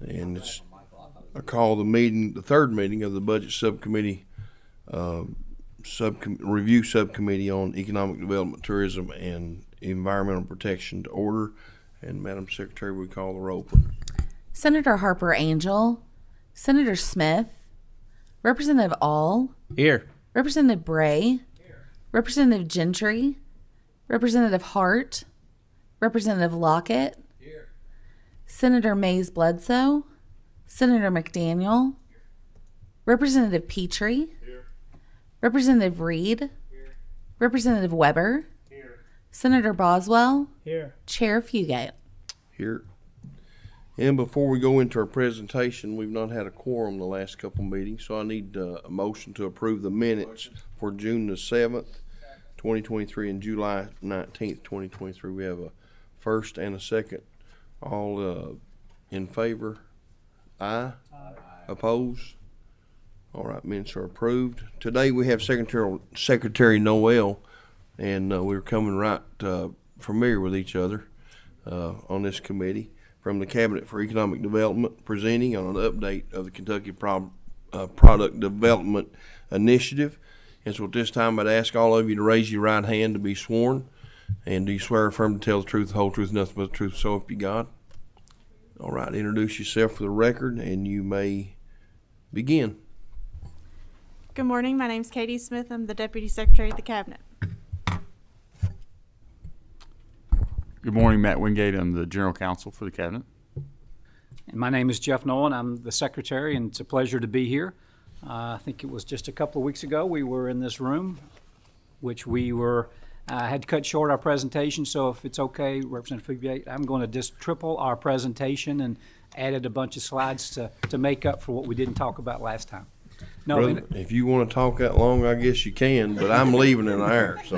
And I call the third meeting of the Budget Subcommittee, Review Subcommittee on Economic Development, Tourism, and Environmental Protection to order. And Madam Secretary, we call the roll, please. Senator Harper Angel, Senator Smith, Representative All, Here. Representative Bray, here. Representative Gentry, Representative Hart, Representative Lockett, here. Senator Mays Bledsoe, Senator McDaniel, Representative Petrie, here. Representative Reed, here. Representative Weber, here. Senator Boswell, Here. Chair Fugate. Here. And before we go into our presentation, we've not had a quorum the last couple meetings, so I need a motion to approve the minutes for June the 7th, 2023 and July 19th, 2023. We have a first and a second. All in favor? Aye. Aye. Opposed? All right, minutes are approved. Today we have Secretary Noel, and we're coming right familiar with each other on this committee. From the Cabinet for Economic Development, presenting on an update of the Kentucky Product Development Initiative. And so at this time, I'd ask all of you to raise your right hand to be sworn. And do you swear or affirm to tell the truth, the whole truth, nothing but the truth, so help you God? All right, introduce yourself for the record, and you may begin. Good morning. My name is Katie Smith. I'm the Deputy Secretary of the Cabinet. Good morning, Matt Wingate. I'm the General Counsel for the Cabinet. And my name is Jeff Nolan. I'm the Secretary, and it's a pleasure to be here. I think it was just a couple of weeks ago we were in this room, which we were had to cut short our presentation. So if it's okay, Representative Fugate, I'm going to just triple our presentation and added a bunch of slides to make up for what we didn't talk about last time. No, Brother, if you want to talk that long, I guess you can, but I'm leaving in an hour. So,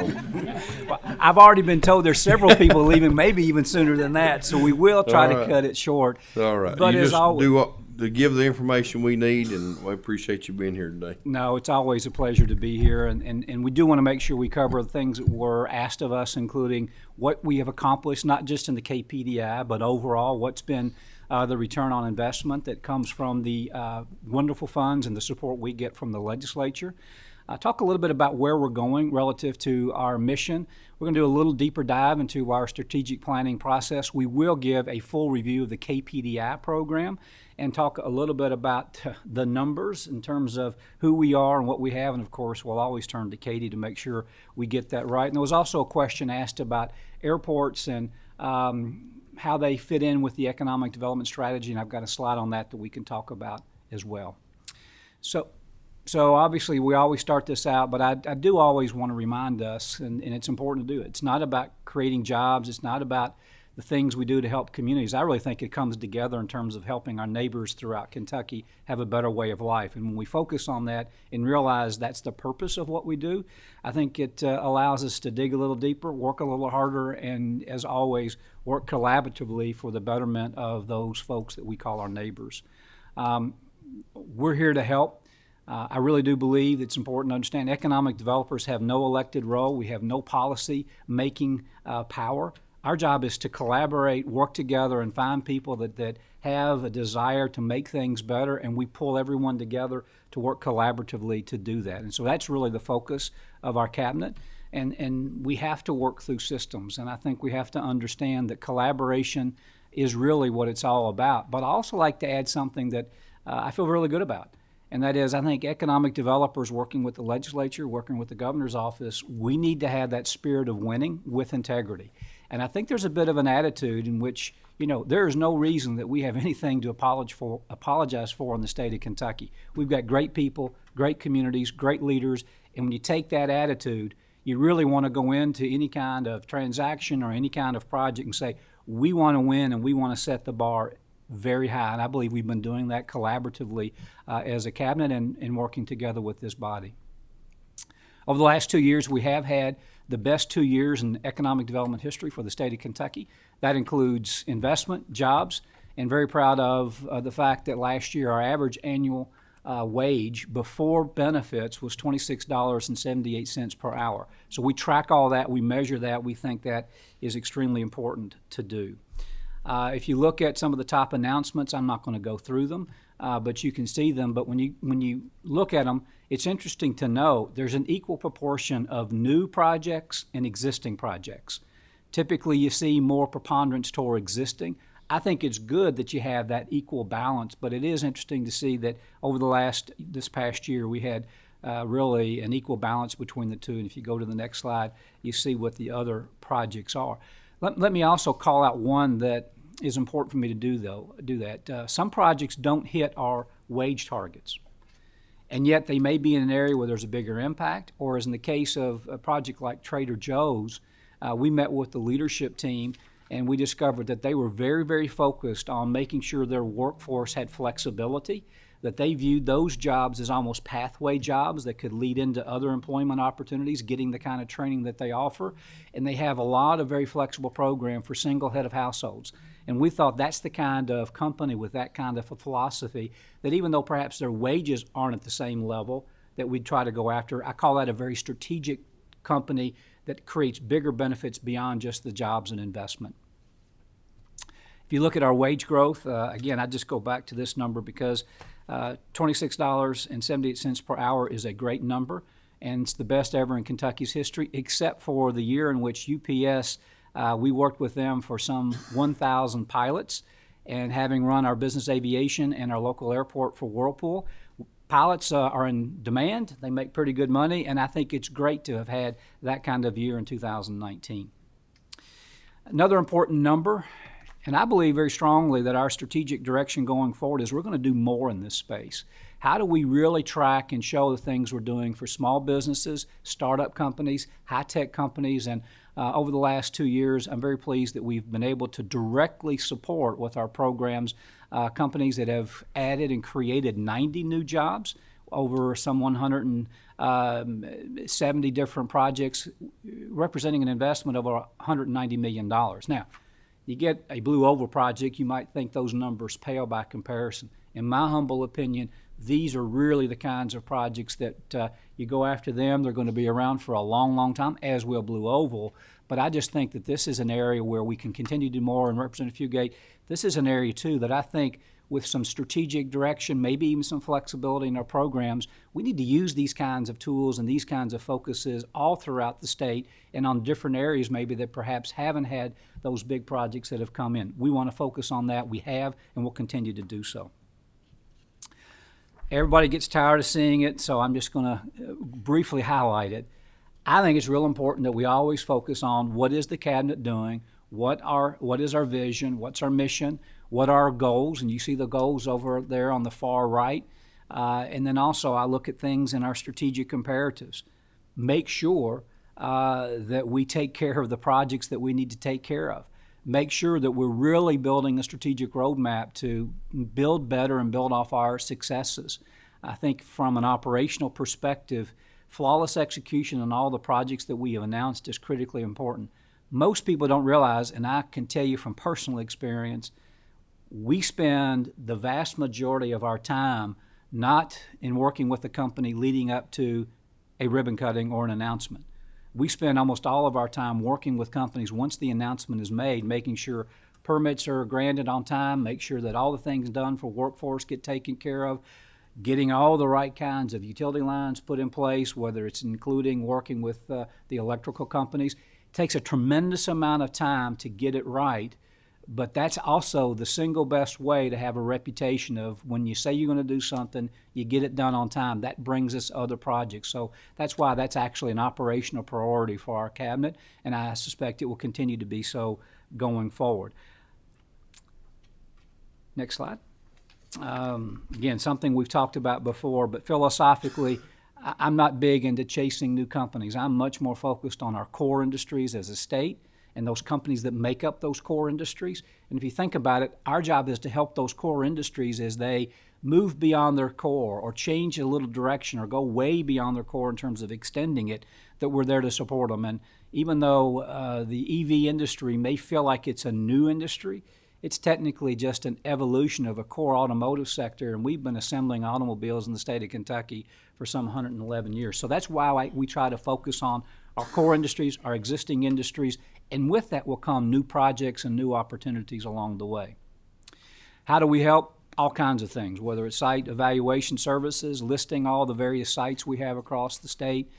well, I've already been told there's several people leaving, maybe even sooner than that. So we will try to cut it short. All right. But you as just always, to give the information we need, and we appreciate you being here today. No, it's always a pleasure to be here, and we do want to make sure we cover the things that were asked of us, including what we have accomplished, not just in the KPDI, but overall what's been the return on investment that comes from the wonderful funds and the support we get from the legislature. Talk a little bit about where we're going relative to our mission. We're going to do a little deeper dive into our strategic planning process. We will give a full review of the KPDI program and talk a little bit about the numbers in terms of who we are and what we have. And of course, we'll always turn to Katie to make sure we get that right. And there was also a question asked about airports and how they fit in with the economic development strategy, and I've got a slide on that we can talk about as well. So obviously we always start this out, but I do always want to remind us, and it's important to do it. It's not about creating jobs. It's not about the things we do to help communities. I really think it comes together in terms of helping our neighbors throughout Kentucky have a better way of life. And when we focus on that and realize that's the purpose of what we do, I think it allows us to dig a little deeper, work a little harder, and as always, work collaboratively for the betterment of those folks that we call our neighbors. We're here to help. I really do believe it's important to understand economic developers have no elected role. We have no policy making power. Our job is to collaborate, work together, and find people that have a desire to make things better, and we pull everyone together to work collaboratively to do that. And so that's really the focus of our cabinet, and we have to work through systems, and I think we have to understand that collaboration is really what it's all about. But I also like to add something that I feel really good about, and that is I think economic developers working with the legislature, working with the governor's office, we need to have that spirit of winning with integrity. And I think there's a bit of an attitude in which, there is no reason that we have anything to apologize for in the state of Kentucky. We've got great people, great communities, great leaders, and when you take that attitude, you really want to go into any kind of transaction or any kind of project and say, we want to win and we want to set the bar very high. And I believe we've been doing that collaboratively as a cabinet and working together with this body. Over the last 2 years, we have had the best 2 years in economic development history for the state of Kentucky. That includes investment, jobs, and very proud of the fact that last year our average annual wage before benefits was $26.78 per hour. So we track all that, we measure that, we think that is extremely important to do. If you look at some of the top announcements, I'm not going to go through them, but you can see them. But when you look at them, it's interesting to know there's an equal proportion of new projects and existing projects. Typically, you see more preponderance toward existing. I think it's good that you have that equal balance, but it is interesting to see that over this past year, we had really an equal balance between the two. And if you go to the next slide, you see what the other projects are. Let me also call out one that is important for me to do that. Some projects don't hit our wage targets, and yet they may be in an area where there's a bigger impact, or as in the case of a project like Trader Joe's, we met with the leadership team and we discovered that they were very, very focused on making sure their workforce had flexibility, that they viewed those jobs as almost pathway jobs that could lead into other employment opportunities, getting the kind of training that they offer. And they have a lot of very flexible program for single head of households. And we thought that's the kind of company with that kind of a philosophy that even though perhaps their wages aren't at the same level, that we'd try to go after. I call that a very strategic company that creates bigger benefits beyond just the jobs and investment. If you look at our wage growth, again, I just go back to this number because $26.78 per hour is a great number, and it's the best ever in Kentucky's history, except for the year in which UPS, we worked with them for some 1,000 pilots, and having run our business aviation and our local airport for Whirlpool, pilots are in demand. They make pretty good money, and I think it's great to have had that kind of year in 2019. Another important number, and I believe very strongly that our strategic direction going forward is we're going to do more in this space. How do we really track and show the things we're doing for small businesses, startup companies, high-tech companies, and over the last 2 years, I'm very pleased that we've been able to directly support with our programs companies that have added and created 90 new jobs over some 170 different projects, representing an investment of over $190 million. Now, you get a Blue Oval project, you might think those numbers pale by comparison. In my humble opinion, these are really the kinds of projects that you go after them. They're going to be around for a long, long time, as will Blue Oval. But I just think that this is an area where we can continue to do more. And Representative Fugate, this is an area, too, that I think with some strategic direction, maybe even some flexibility in our programs, we need to use these kinds of tools and these kinds of focuses all throughout the state and on different areas maybe that perhaps haven't had those big projects that have come in. We want to focus on that. We have, and we'll continue to do so. Everybody gets tired of seeing it, so I'm just going to briefly highlight it. I think it's real important that we always focus on what is the cabinet doing, what is our vision, what's our mission, what are our goals, and you see the goals over there on the far right. And then also I look at things in our strategic imperatives. Make sure that we take care of the projects that we need to take care of. Make sure that we're really building a strategic roadmap to build better and build off our successes. I think from an operational perspective, flawless execution on all the projects that we have announced is critically important. Most people don't realize, and I can tell you from personal experience, we spend the vast majority of our time not in working with the company leading up to a ribbon cutting or an announcement. We spend almost all of our time working with companies once the announcement is made, making sure permits are granted on time, make sure that all the things done for workforce get taken care of, getting all the right kinds of utility lines put in place, whether it's including working with the electrical companies. It takes a tremendous amount of time to get it right, but that's also the single best way to have a reputation of when you say you're going to do something, you get it done on time. That brings us other projects. So that's why that's actually an operational priority for our cabinet, and I suspect it will continue to be so going forward. Next slide. Again, something we've talked about before, but philosophically, I'm not big into chasing new companies. I'm much more focused on our core industries as a state and those companies that make up those core industries. And if you think about it, our job is to help those core industries as they move beyond their core or change a little direction or go way beyond their core in terms of extending it, that we're there to support them. And even though the EV industry may feel like it's a new industry, it's technically just an evolution of a core automotive sector, and we've been assembling automobiles in the state of Kentucky for some 111 years. So that's why we try to focus on our core industries, our existing industries, and with that will come new projects and new opportunities along the way. How do we help? All kinds of things, whether it's site evaluation services, listing all the various sites we have across the state,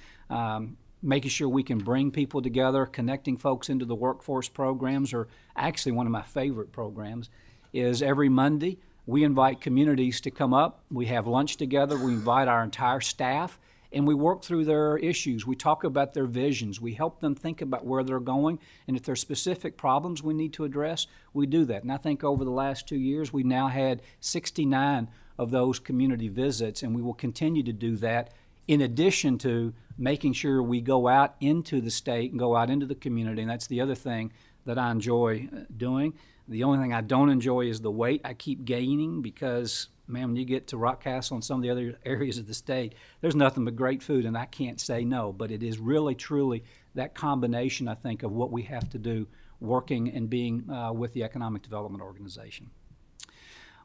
making sure we can bring people together, connecting folks into the workforce programs, or actually one of my favorite programs is every Monday we invite communities to come up. We have lunch together. We invite our entire staff, and we work through their issues. We talk about their visions. We help them think about where they're going, and if there's specific problems we need to address, we do that. And I think over the last 2 years, we've now had 69 of those community visits, and we will continue to do that in addition to making sure we go out into the state and go out into the community, and that's the other thing that I enjoy doing. The only thing I don't enjoy is the weight I keep gaining because, man, when you get to Rockcastle and some of the other areas of the state, there's nothing but great food, and I can't say no. But it is really, truly that combination, I think, of what we have to do working and being with the Economic Development Organization.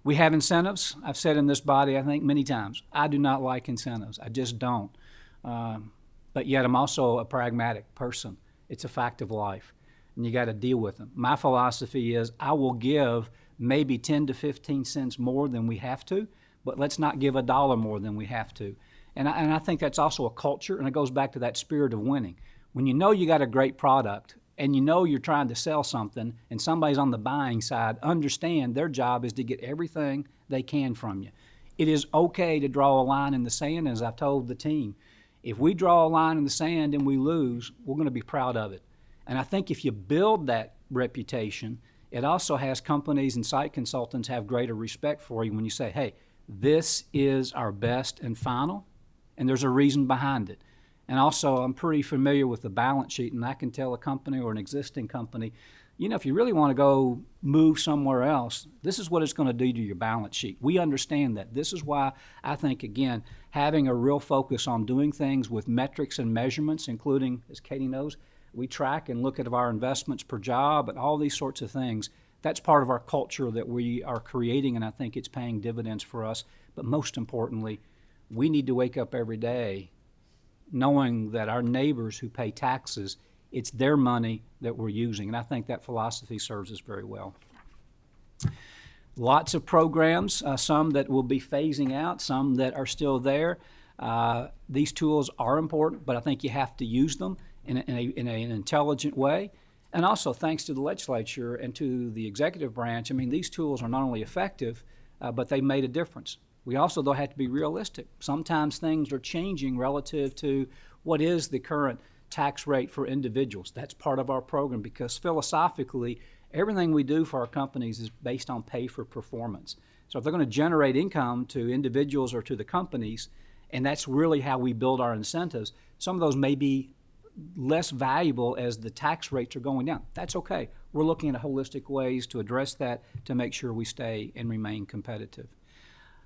We have incentives. I've said in this body, I think, many times, I do not like incentives. I just don't. But yet I'm also a pragmatic person. It's a fact of life, and you got to deal with them. My philosophy is I will give maybe 10 to 15 cents more than we have to, but let's not give $1 more than we have to. And I think that's also a culture, and it goes back to that spirit of winning. When you know you got a great product and you know you're trying to sell something and somebody's on the buying side, understand their job is to get everything they can from you. It is okay to draw a line in the sand, as I've told the team. If we draw a line in the sand and we lose, we're going to be proud of it. And I think if you build that reputation, it also has companies and site consultants have greater respect for you when you say, hey, this is our best and final, and there's a reason behind it. And also, I'm pretty familiar with the balance sheet, and I can tell a company or an existing company, you know, if you really want to go move somewhere else, this is what it's going to do to your balance sheet. We understand that. This is why I think, again, having a real focus on doing things with metrics and measurements, including, as Katie knows, we track and look at our investments per job and all these sorts of things. That's part of our culture that we are creating, and I think it's paying dividends for us. But most importantly, we need to wake up every day knowing that our neighbors who pay taxes, it's their money that we're using, and I think that philosophy serves us very well. Lots of programs, some that will be phasing out, some that are still there. These tools are important, but I think you have to use them in an intelligent way. And also, thanks to the legislature and to the executive branch, I mean, these tools are not only effective, but they made a difference. We also, though, have to be realistic. Sometimes things are changing relative to what is the current tax rate for individuals. That's part of our program because philosophically, everything we do for our companies is based on pay for performance. So if they're going to generate income to individuals or to the companies, and that's really how we build our incentives, some of those may be less valuable as the tax rates are going down. That's okay. We're looking at holistic ways to address that to make sure we stay and remain competitive.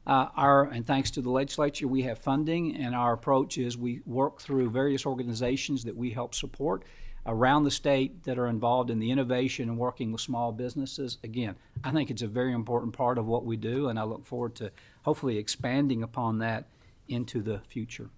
And thanks to the legislature, we have funding, and our approach is we work through various organizations that we help support around the state that are involved in the innovation and working with small businesses. Again, I think it's a very important part of what we do, and I look forward to hopefully expanding upon that into the future.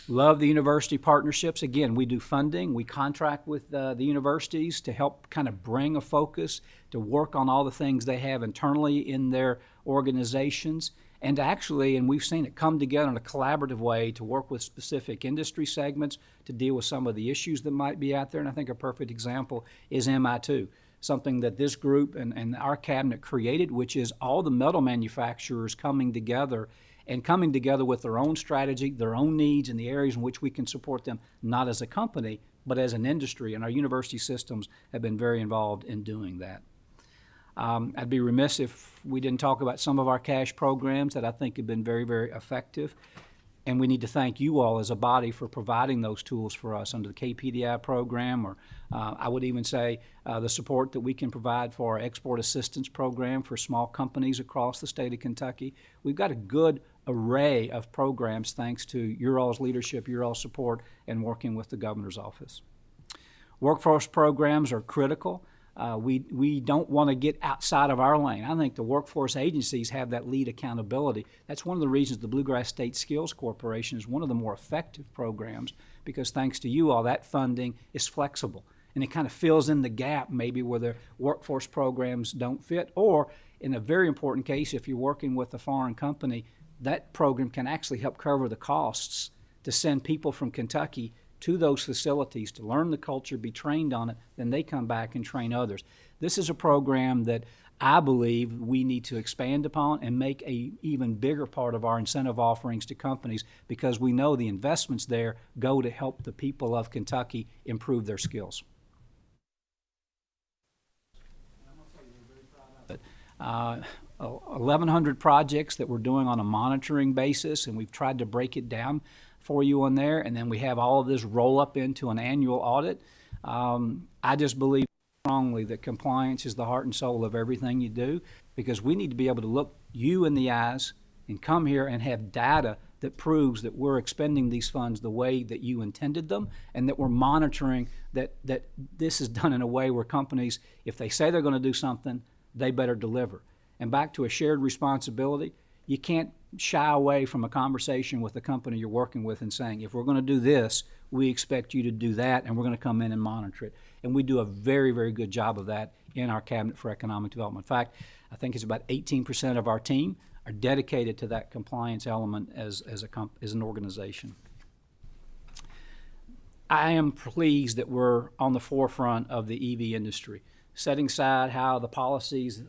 Love the university partnerships. Again, we do funding. We contract with the universities to help kind of bring a focus to work on all the things they have internally in their organizations. And actually, and we've seen it come together in a collaborative way to work with specific industry segments to deal with some of the issues that might be out there. And I think a perfect example is MI2, something that this group and our cabinet created, which is all the metal manufacturers coming together with their own strategy, their own needs, and the areas in which we can support them, not as a company, but as an industry. And our university systems have been very involved in doing that. I'd be remiss if we didn't talk about some of our cash programs that I think have been very, very effective. And we need to thank you all as a body for providing those tools for us under the KPDI program, or I would even say the support that we can provide for our export assistance program for small companies across the state of Kentucky. We've got a good array of programs thanks to your all's leadership, your all's support, and working with the governor's office. Workforce programs are critical. We don't want to get outside of our lane. I think the workforce agencies have that lead accountability. That's one of the reasons the Bluegrass State Skills Corporation is one of the more effective programs, because thanks to you all, that funding is flexible. And it kind of fills in the gap maybe where the workforce programs don't fit, or in a very important case, if you're working with a foreign company, that program can actually help cover the costs to send people from Kentucky to those facilities to learn the culture, be trained on it, then they come back and train others. This is a program that I believe we need to expand upon and make a even bigger part of our incentive offerings to companies, because we know the investments there go to help the people of Kentucky improve their skills. 1,100 projects that we're doing on a monitoring basis, and we've tried to break it down for you on there, and then we have all of this roll up into an annual audit. I just believe strongly that compliance is the heart and soul of everything you do, because we need to be able to look you in the eyes and come here and have data that proves that we're expending these funds the way that you intended them, and that we're monitoring that this is done in a way where companies, if they say they're going to do something, they better deliver. And back to a shared responsibility, you can't shy away from a conversation with the company you're working with and saying, if we're going to do this, we expect you to do that, and we're going to come in and monitor it. And we do a very, very good job of that in our Cabinet for Economic Development. In fact, I think it's about 18% of our team are dedicated to that compliance element as an organization. I am pleased that we're on the forefront of the EV industry. Setting aside how the policies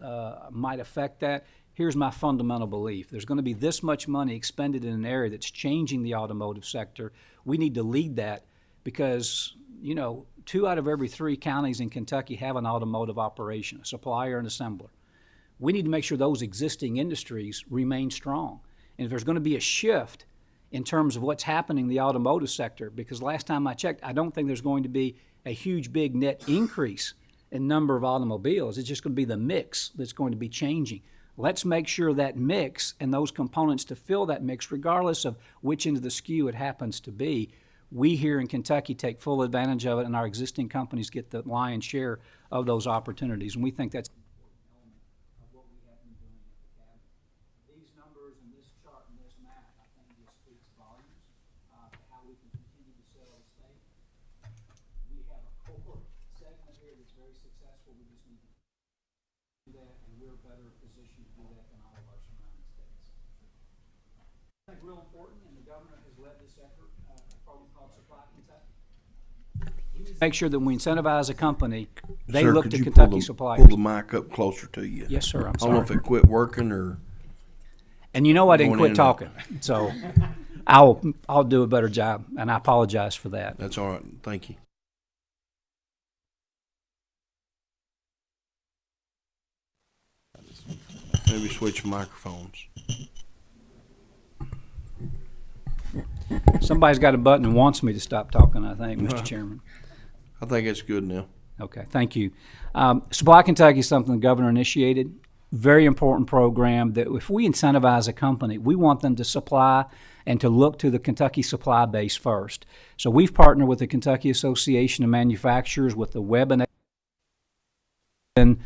might affect that, here's my fundamental belief. There's going to be this much money expended in an area that's changing the automotive sector. We need to lead that, because, 2 out of every 3 counties in Kentucky have an automotive operation, a supplier and assembler. We need to make sure those existing industries remain strong. And if there's going to be a shift in terms of what's happening in the automotive sector, because last time I checked, I don't think there's going to be a huge, big net increase in number of automobiles. It's just going to be the mix that's going to be changing. Let's make sure that mix and those components to fill that mix, regardless of which end of the skew it happens to be, we here in Kentucky take full advantage of it, and our existing companies get the lion's share of those opportunities. And we think that's an important element of what we have been doing at the Cabinet. These numbers and this chart and this map, I think, just speaks volumes to how we can continue to sell the state. We have a core segment here that's very successful. We just need to do that, and we're better positioned to do that than all of our surrounding states. I think real important, and the governor has led this effort, a program called Supply Kentucky. Make sure that when we incentivize a company, they Sir, look could to you Kentucky pull suppliers. the mic up closer to you? Yes, sir, I'm I don't know if sorry. it quit working or. And I didn't Going quit in talking, so I'll do a better job, and I apologize for that. That's all right. Thank you. Maybe switch microphones. Somebody's got a button and wants me to stop talking, I think, Mr. Chairman. I think it's good now. Okay, thank you. Supply Kentucky is something the governor initiated. Very important program that if we incentivize a company, we want them to supply and to look to the Kentucky supply base first. So we've partnered with the Kentucky Association of Manufacturers, with the web and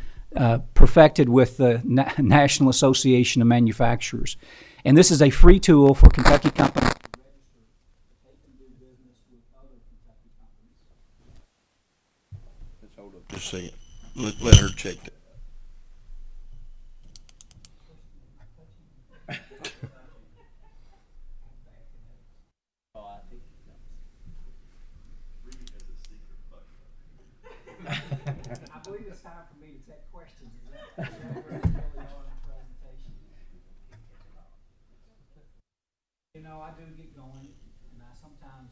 perfected with the National Association of Manufacturers. And this is a free tool for Kentucky companies to register that they can do business with other Kentucky companies. Let's hold up just a second. Let her check that. I believe it's time for me to take questions. Is that where we really are in the presentation? I do get going, and I sometimes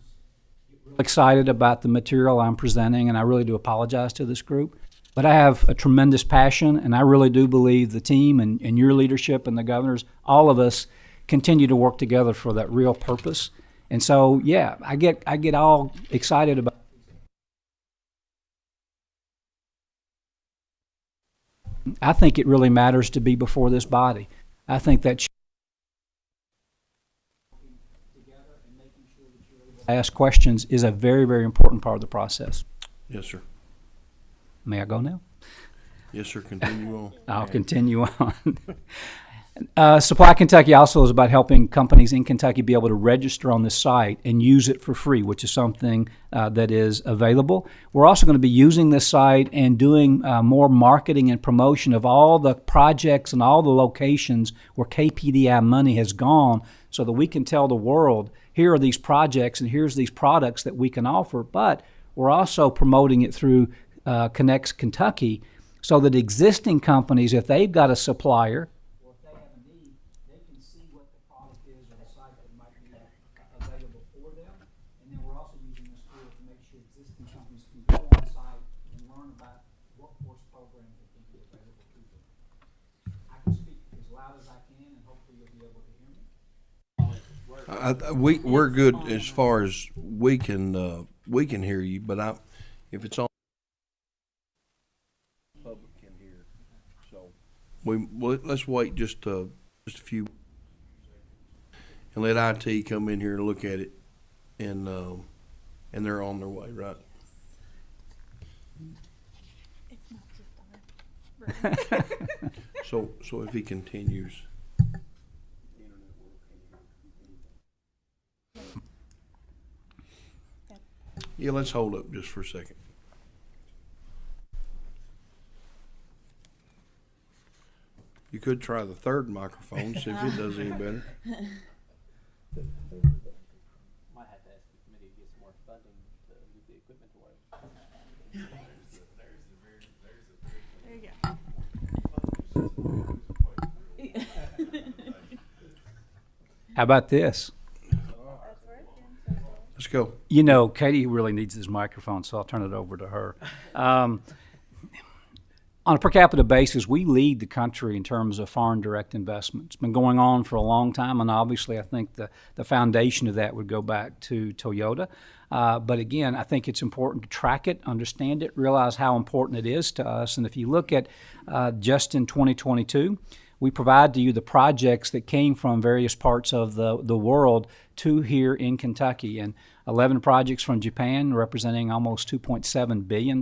get really excited about the material I'm presenting, and I really do apologize to this group. But I have a tremendous passion, and I really do believe the team and your leadership and the governor's, all of us, continue to work together for that real purpose. And so, yeah, I get all excited about. I think it really matters to be before this body. I think that together and making sure that you're able to ask questions is a very, very important part of the process. Yes, sir. May I go now? Yes, sir, continue on. I'll continue on. Supply Kentucky also is about helping companies in Kentucky be able to register on the site and use it for free, which is something that is available. We're also going to be using this site and doing more marketing and promotion of all the projects and all the locations where KPDI money has gone, so that we can tell the world, here are these projects and here's these products that we can offer. But we're also promoting it through Connects Kentucky, so that existing companies, if they've got a supplier, or if they have a need, they can see what the product is or the site that might be available for them. And then we're also using this tool to make sure existing companies can go on site and learn about workforce programs that can be available to them. I can speak as loud as I can, and hopefully you'll be able to hear me. We're good as far as we can hear you, but if it's on, public can hear. So let's wait just a few and let IT come in here and look at it, and they're on their way, right? It's not just on. So if he continues. Yeah, let's hold up just for a second. You could try the third microphone, see if it does any better. Might have to ask the committee to get some more funding to get the equipment to work. There you go. How about this? Let's go. You know, Katie really needs this microphone, so I'll turn it over to her. On a per capita basis, we lead the country in terms of foreign direct investment. It's been going on for a long time, and obviously I think the foundation of that would go back to Toyota. But again, I think it's important to track it, understand it, realize how important it is to us. And if you look at just in 2022, we provide to you the projects that came from various parts of the world to here in Kentucky. And 11 projects from Japan representing almost $2.7 billion,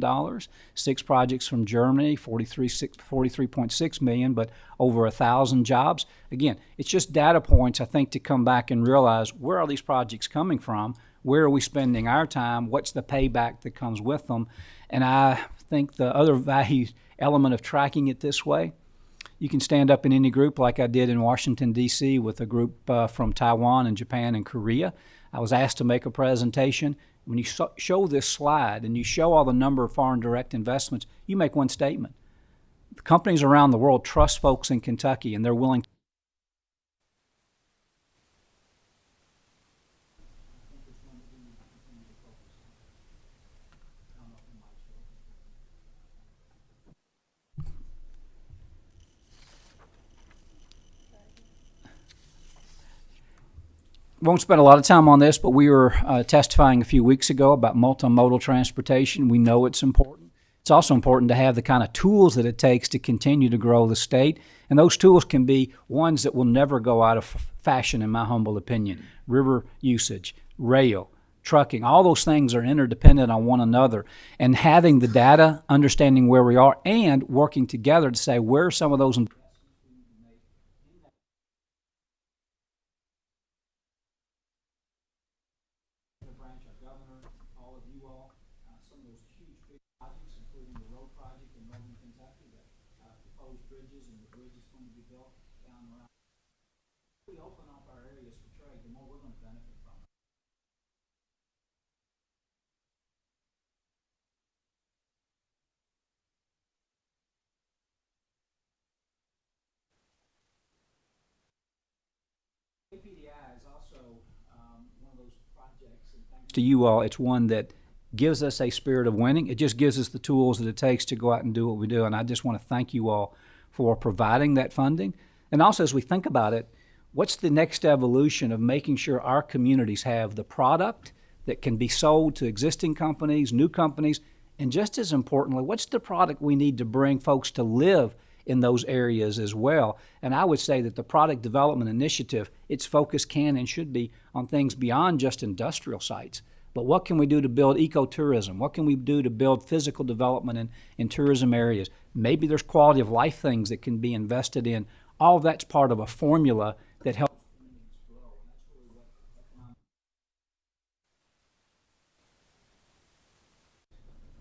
6 projects from Germany, 43.6 million, but over 1,000 jobs. Again, it's just data points, I think, to come back and realize, where are these projects coming from? Where are we spending our time? What's the payback that comes with them? And I think the other value element of tracking it this way, you can stand up in any group like I did in Washington, D.C. with a group from Taiwan and Japan and Korea. I was asked to make a presentation. When you show this slide and you show all the number of foreign direct investments, you make one statement. The companies around the world trust folks in Kentucky, and they're willing to. Won't spend a lot of time on this, but we were testifying a few weeks ago about multimodal transportation. We know it's important. It's also important to have the kind of tools that it takes to continue to grow the state. And those tools can be ones that will never go out of fashion, in my humble opinion. River usage, rail, trucking, all those things are interdependent on one another. And having the data, understanding where we are, and working together to say where are some of those investments we need to make. Branch, our governor, all of you all, some of those huge big projects, including the road project in northern Kentucky, the proposed bridges and the bridges going to be built down around. If we open up our areas for trade, the more we're going to benefit from it. KPDI is also one of those projects, and thanks to you all, it's one that gives us a spirit of winning. It just gives us the tools that it takes to go out and do what we do, and I just want to thank you all for providing that funding. And also, as we think about it, what's the next evolution of making sure our communities have the product that can be sold to existing companies, new companies, and just as importantly, what's the product we need to bring folks to live in those areas as well? And I would say that the product development initiative, its focus can and should be on things beyond just industrial sites. But what can we do to build ecotourism? What can we do to build physical development in tourism areas? Maybe there's quality of life things that can be invested in. All that's part of a formula that helps.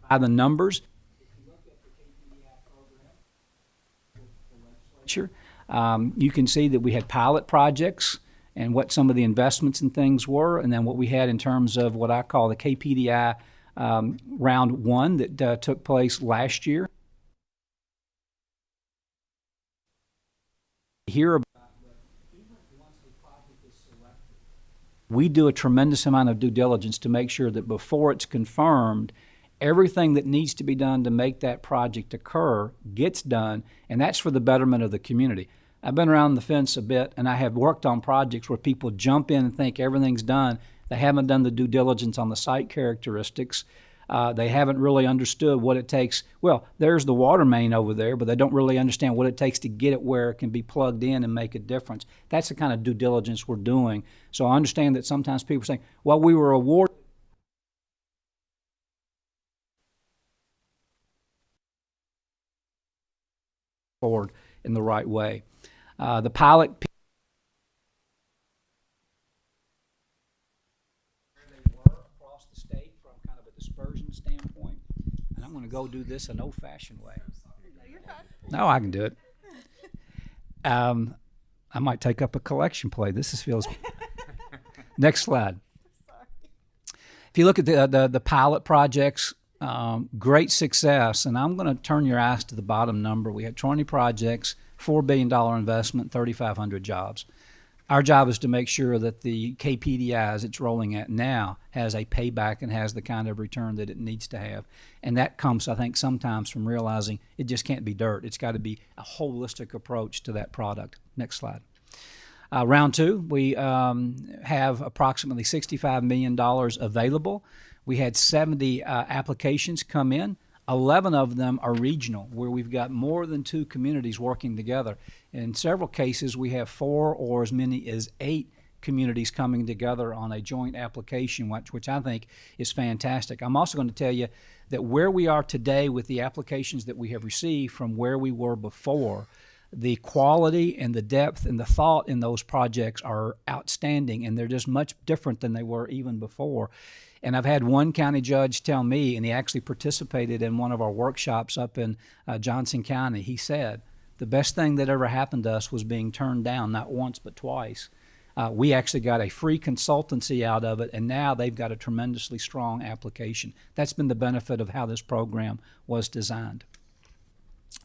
By the numbers, you can see that we had pilot projects and what some of the investments and things were, and then what we had in terms of what I call the KPDI round one that took place last year. Hear about we do a tremendous amount of due diligence to make sure that before it's confirmed, everything that needs to be done to make that project occur gets done, and that's for the betterment of the community. I've been around the fence a bit, and I have worked on projects where people jump in and think everything's done. They haven't done the due diligence on the site characteristics. They haven't really understood what it takes. Well, there's the water main over there, but they don't really understand what it takes to get it where it can be plugged in and make a difference. That's the kind of due diligence we're doing. So I understand that sometimes people say, well, we were awarded forward in the right way. The pilot where they were across the state from kind of a dispersion standpoint, and I'm going to go do this an old-fashioned way. No, I can do it. I might take up a collection play. Feels. Next slide. If you look at the pilot projects, great success, and I'm going to turn your eyes to the bottom number. We had 20 projects, $4 billion investment, 3,500 jobs. Our job is to make sure that the KPDI, as it's rolling at now, has a payback and has the kind of return that it needs to have. And that comes, I think, sometimes from realizing it just can't be dirt. It's got to be a holistic approach to that product. Next slide. Round two, we have approximately $65 million available. We had 70 applications come in. 11 of them are regional, where we've got more than 2 communities working together. In several cases, we have 4 or as many as 8 communities coming together on a joint application, which I think is fantastic. I'm also going to tell you that where we are today with the applications that we have received from where we were before, the quality and the depth and the thought in those projects are outstanding, and they're just much different than they were even before. And I've had one county judge tell me, and he actually participated in one of our workshops up in Johnson County, he said, the best thing that ever happened to us was being turned down, not once but twice. We actually got a free consultancy out of it, and now they've got a tremendously strong application. That's been the benefit of how this program was designed.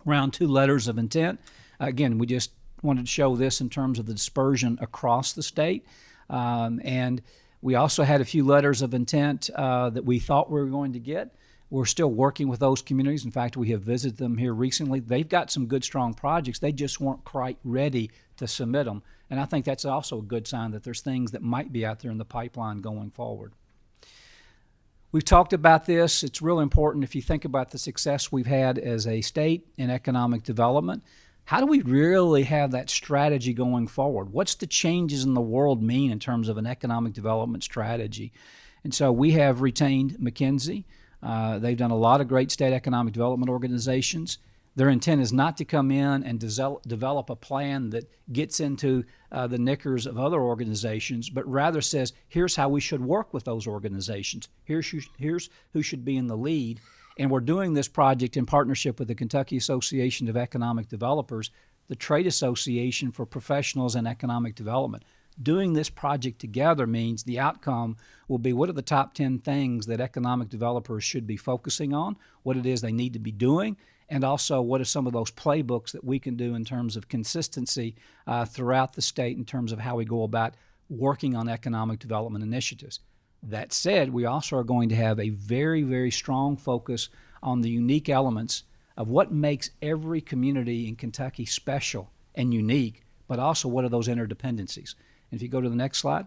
Round 2, letters of intent. Again, we just wanted to show this in terms of the dispersion across the state. And we also had a few letters of intent that we thought we were going to get. We're still working with those communities. In fact, we have visited them here recently. They've got some good, strong projects. They just weren't quite ready to submit them. And I think that's also a good sign that there's things that might be out there in the pipeline going forward. We've talked about this. It's real important if you think about the success we've had as a state in economic development. How do we really have that strategy going forward? What's the changes in the world mean in terms of an economic development strategy? And so we have retained McKinsey. They've done a lot of great state economic development organizations. Their intent is not to come in and develop a plan that gets into the knickers of other organizations, but rather says, here's how we should work with those organizations. Here's who should be in the lead. And we're doing this project in partnership with the Kentucky Association of Economic Developers, the trade association for professionals in economic development. Doing this project together means the outcome will be what are the top 10 things that economic developers should be focusing on, what it is they need to be doing, and also what are some of those playbooks that we can do in terms of consistency throughout the state in terms of how we go about working on economic development initiatives. That said, we also are going to have a very, very strong focus on the unique elements of what makes every community in Kentucky special and unique, but also what are those interdependencies. And if you go to the next slide,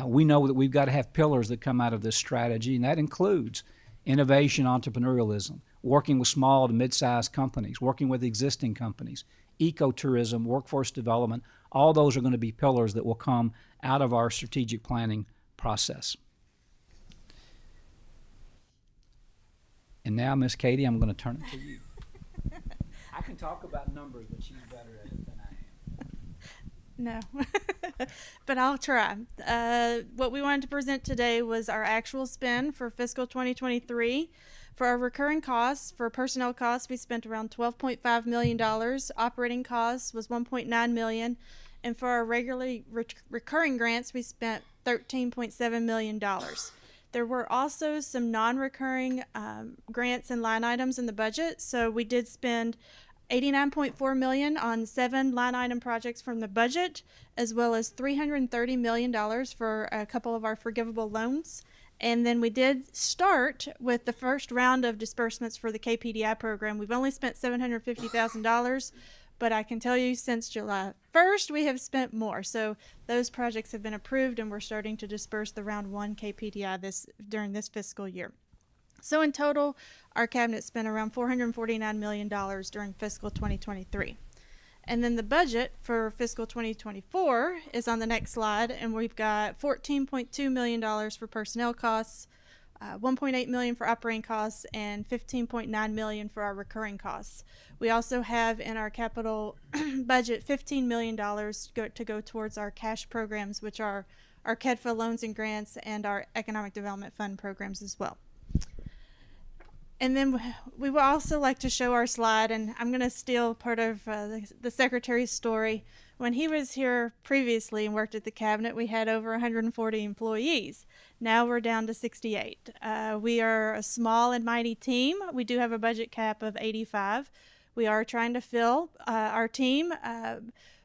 we know that we've got to have pillars that come out of this strategy, and that includes innovation, entrepreneurialism, working with small to mid-sized companies, working with existing companies, ecotourism, workforce development. All those are going to be pillars that will come out of our strategic planning process. And now, Miss Katie, I'm going to turn it to you. can talk about numbers, but she's better at it than I am. No, but I'll try. What we wanted to present today was our actual spend for fiscal 2023. For our recurring costs, for personnel costs, we spent around $12.5 million. Operating costs was $1.9 million. And for our regularly recurring grants, we spent $13.7 million. There were also some non-recurring grants and line items in the budget. So we did spend $89.4 million on 7 line item projects from the budget, as well as $330 million for a couple of our forgivable loans. And then we did start with the first round of disbursements for the KPDI program. We've only spent $750,000, but I can tell you since July 1st, we have spent more. So those projects have been approved, and we're starting to disperse the round 1 KPDI during this fiscal year. So in total, our cabinet spent around $449 million during fiscal 2023. And then the budget for fiscal 2024 is on the next slide, and we've got $14.2 million for personnel costs, $1.8 million for operating costs, and $15.9 million for our recurring costs. We also have in our capital budget $15 million to go towards our cash programs, which are our KEDFA loans and grants and our Economic Development Fund programs as well. And then we would also like to show our slide, and I'm going to steal part of the Secretary's story. When he was here previously and worked at the cabinet, we had over 140 employees. Now we're down to 68. We are a small and mighty team. We do have a budget cap of 85. We are trying to fill our team,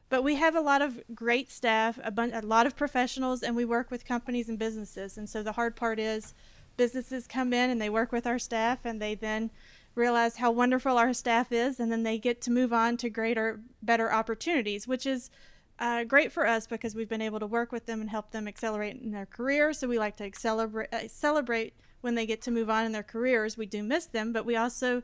but we have a lot of great staff, a lot of professionals, and we work with companies and businesses. And so the hard part is businesses come in and they work with our staff, and they then realize how wonderful our staff is, and then they get to move on to greater, better opportunities, which is great for us because we've been able to work with them and help them accelerate in their career. So we like to celebrate when they get to move on in their careers. We do miss them, but we also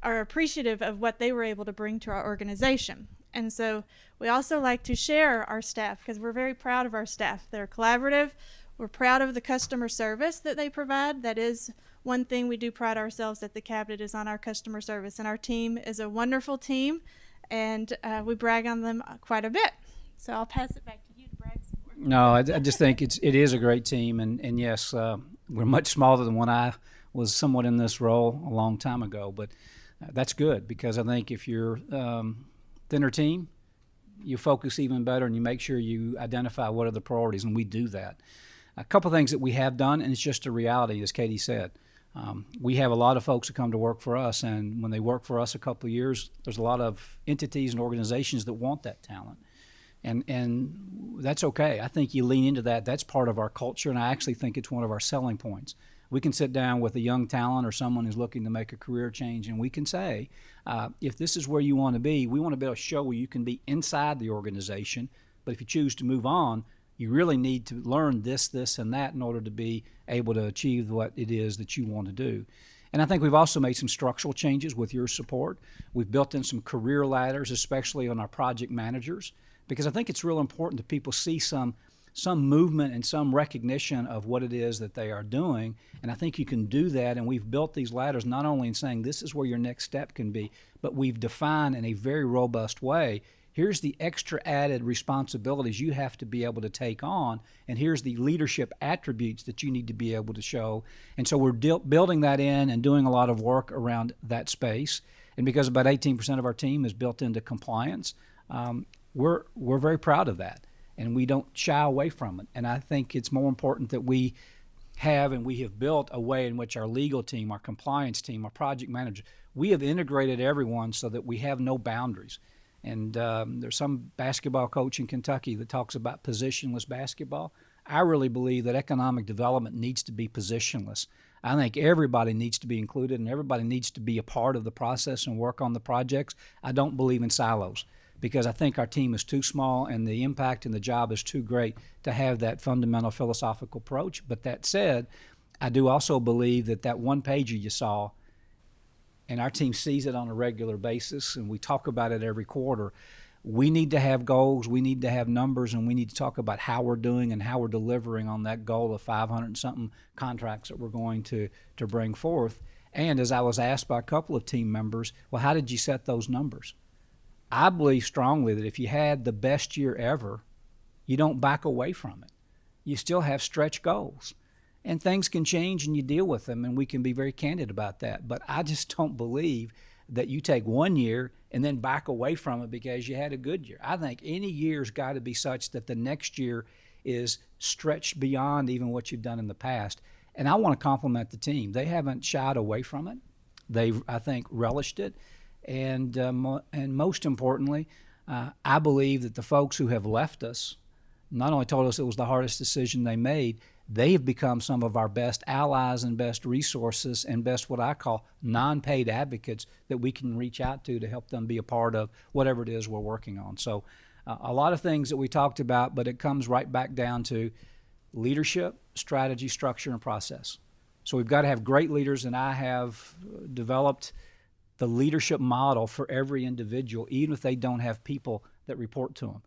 are appreciative of what they were able to bring to our organization. And so we also like to share our staff because we're very proud of our staff. They're collaborative. We're proud of the customer service that they provide. That is one thing we do pride ourselves at the cabinet, is on our customer service. And our team is a wonderful team, and we brag on them quite a bit. So I'll pass it back to you to brag some more. No, I just think it is a great team, and yes, we're much smaller than when I was somewhat in this role a long time ago, but that's good because I think if you're thinner team, you focus even better and you make sure you identify what are the priorities, and we do that. A couple things that we have done, and it's just a reality, as Katie said. We have a lot of folks that come to work for us, and when they work for us a couple of years, there's a lot of entities and organizations that want that talent. And that's okay. I think you lean into that. That's part of our culture, and I actually think it's one of our selling points. We can sit down with a young talent or someone who's looking to make a career change, and we can say, if this is where you want to be, we want to be able to show where you can be inside the organization, but if you choose to move on, you really need to learn this, and that in order to be able to achieve what it is that you want to do. And I think we've also made some structural changes with your support. We've built in some career ladders, especially on our project managers, because I think it's real important that people see some movement and some recognition of what it is that they are doing. And I think you can do that. And we've built these ladders not only in saying this is where your next step can be, but we've defined in a very robust way, here's the extra added responsibilities you have to be able to take on, and here's the leadership attributes that you need to be able to show. And so we're building that in and doing a lot of work around that space. And because about 18% of our team is built into compliance, we're very proud of that, and we don't shy away from it. And I think it's more important that we have built a way in which our legal team, our compliance team, our project manager, we have integrated everyone so that we have no boundaries. And there's some basketball coach in Kentucky that talks about positionless basketball. I really believe that economic development needs to be positionless. I think everybody needs to be included and everybody needs to be a part of the process and work on the projects. I don't believe in silos because I think our team is too small and the impact and the job is too great to have that fundamental philosophical approach. But that said, I do also believe that one pager you saw, and our team sees it on a regular basis, and we talk about it every quarter. We need to have goals, we need to have numbers, and we need to talk about how we're doing and how we're delivering on that goal of 500 and something contracts that we're going to bring forth. And as I was asked by a couple of team members, well, how did you set those numbers? I believe strongly that if you had the best year ever, you don't back away from it. You still have stretch goals. And things can change and you deal with them, and we can be very candid about that. But I just don't believe that you take 1 year and then back away from it because you had a good year. I think any year's got to be such that the next year is stretched beyond even what you've done in the past. And I want to compliment the team. They haven't shied away from it. They've, I think, relished it. And most importantly, I believe that the folks who have left us not only told us it was the hardest decision they made, they have become some of our best allies and best resources and best what I call non-paid advocates that we can reach out to help them be a part of whatever it is we're working on. So a lot of things that we talked about, but it comes right back down to leadership, strategy, structure, and process. So we've got to have great leaders, and I have developed the leadership model for every individual, even if they don't have people that report to them.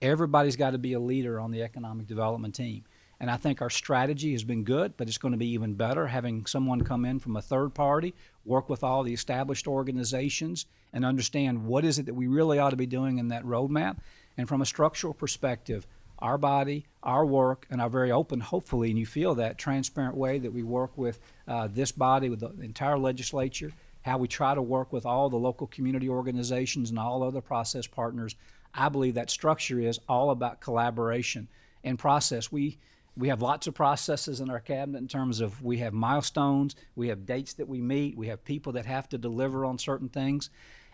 Everybody's got to be a leader on the economic development team. And I think our strategy has been good, but it's going to be even better having someone come in from a third party, work with all the established organizations, and understand what is it that we really ought to be doing in that roadmap. And from a structural perspective, our body, our work, and our very open, hopefully, and you feel that, transparent way that we work with this body, with the entire legislature, how we try to work with all the local community organizations and all other process partners. I believe that structure is all about collaboration and process. We have lots of processes in our cabinet in terms of we have milestones, we have dates that we meet, we have people that have to deliver on certain things.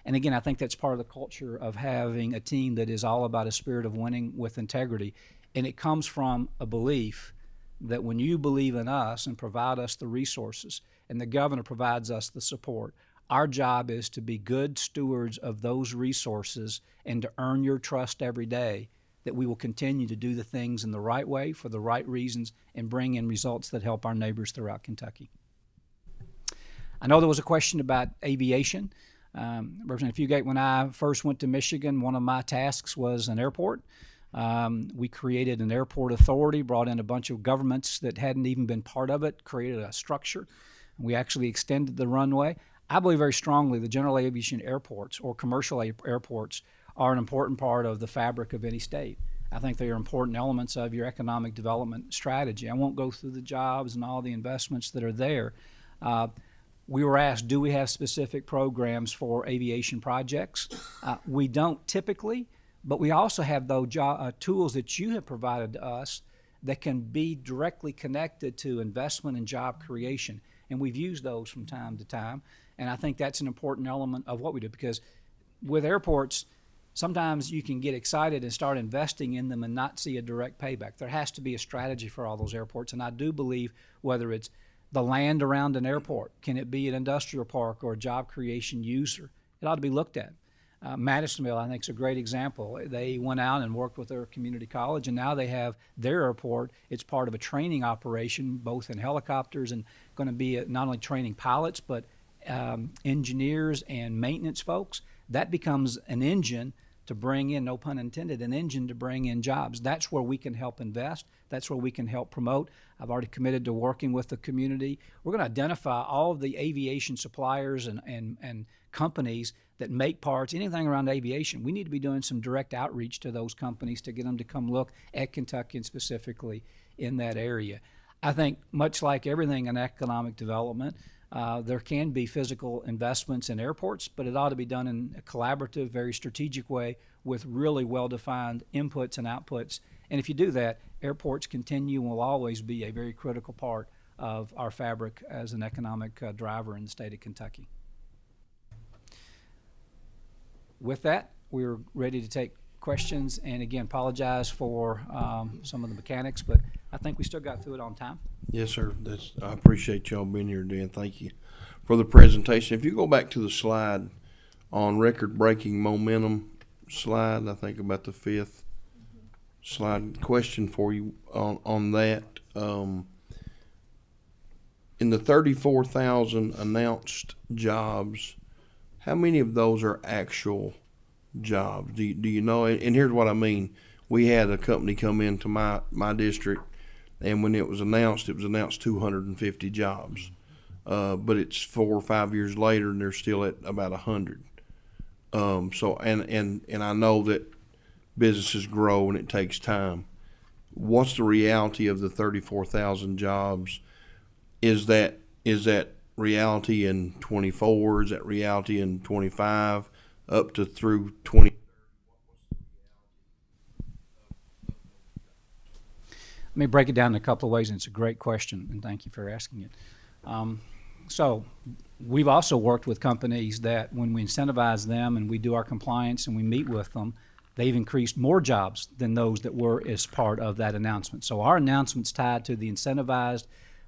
And again, I think that's part of the culture of having a team that is all about a spirit of winning with integrity. And it comes from a belief that when you believe in us and provide us the resources, and the governor provides us the support, our job is to be good stewards of those resources and to earn your trust every day that we will continue to do the things in the right way for the right reasons and bring in results that help our neighbors throughout Kentucky. I know there was a question about aviation. Representative Fugate, when I first went to Michigan, one of my tasks was an airport. We created an airport authority, brought in a bunch of governments that hadn't even been part of it, created a structure. We actually extended the runway. I believe very strongly the general aviation airports or commercial airports are an important part of the fabric of any state. I think they are important elements of your economic development strategy. I won't go through the jobs and all the investments that are there. We were asked, do we have specific programs for aviation projects? We don't typically, but we also have those tools that you have provided to us that can be directly connected to investment and job creation. And we've used those from time to time. And I think that's an important element of what we do, because with airports, sometimes you can get excited and start investing in them and not see a direct payback. There has to be a strategy for all those airports. And I do believe whether it's the land around an airport, can it be an industrial park or a job creation user, it ought to be looked at. Madisonville, I think, is a great example. They went out and worked with their community college, and now they have their airport. It's part of a training operation, both in helicopters and going to be not only training pilots, but engineers and maintenance folks. That becomes an engine to bring in, no pun intended, an engine to bring in jobs. That's where we can help invest. That's where we can help promote. I've already committed to working with the community. We're going to identify all of the aviation suppliers and companies that make parts, anything around aviation. We need to be doing some direct outreach to those companies to get them to come look at Kentucky and specifically in that area. I think much like everything in economic development, there can be physical investments in airports, but it ought to be done in a collaborative, very strategic way with really well-defined inputs and outputs. And if you do that, airports continue and will always be a very critical part of our fabric as an economic driver in the state of Kentucky. With that, we're ready to take questions, and again, apologize for some of the mechanics, but I think we still got through it on time. Yes, sir. I appreciate y'all being here, Dan. Thank you for the presentation. If you go back to the slide on record-breaking momentum slide, I think about the fifth slide, question for you on that. In the 34,000 announced jobs, how many of those are actual jobs? Do you know? And here's what I mean. We had a company come into my district, and when it was announced 250 jobs. But it's 4 or 5 years later, and they're still at about 100. So and I know that businesses grow and it takes time. What's the reality of the 34,000 jobs? Is that reality in 24? Is that reality in 25? Up to through 20? Let me break it down in a couple of ways, and it's a great question, and thank you for asking it. So we've also worked with companies that when we incentivize them and we do our compliance and we meet with them, they've increased more jobs than those that were as part of that announcement. So our announcement's tied to the incentivized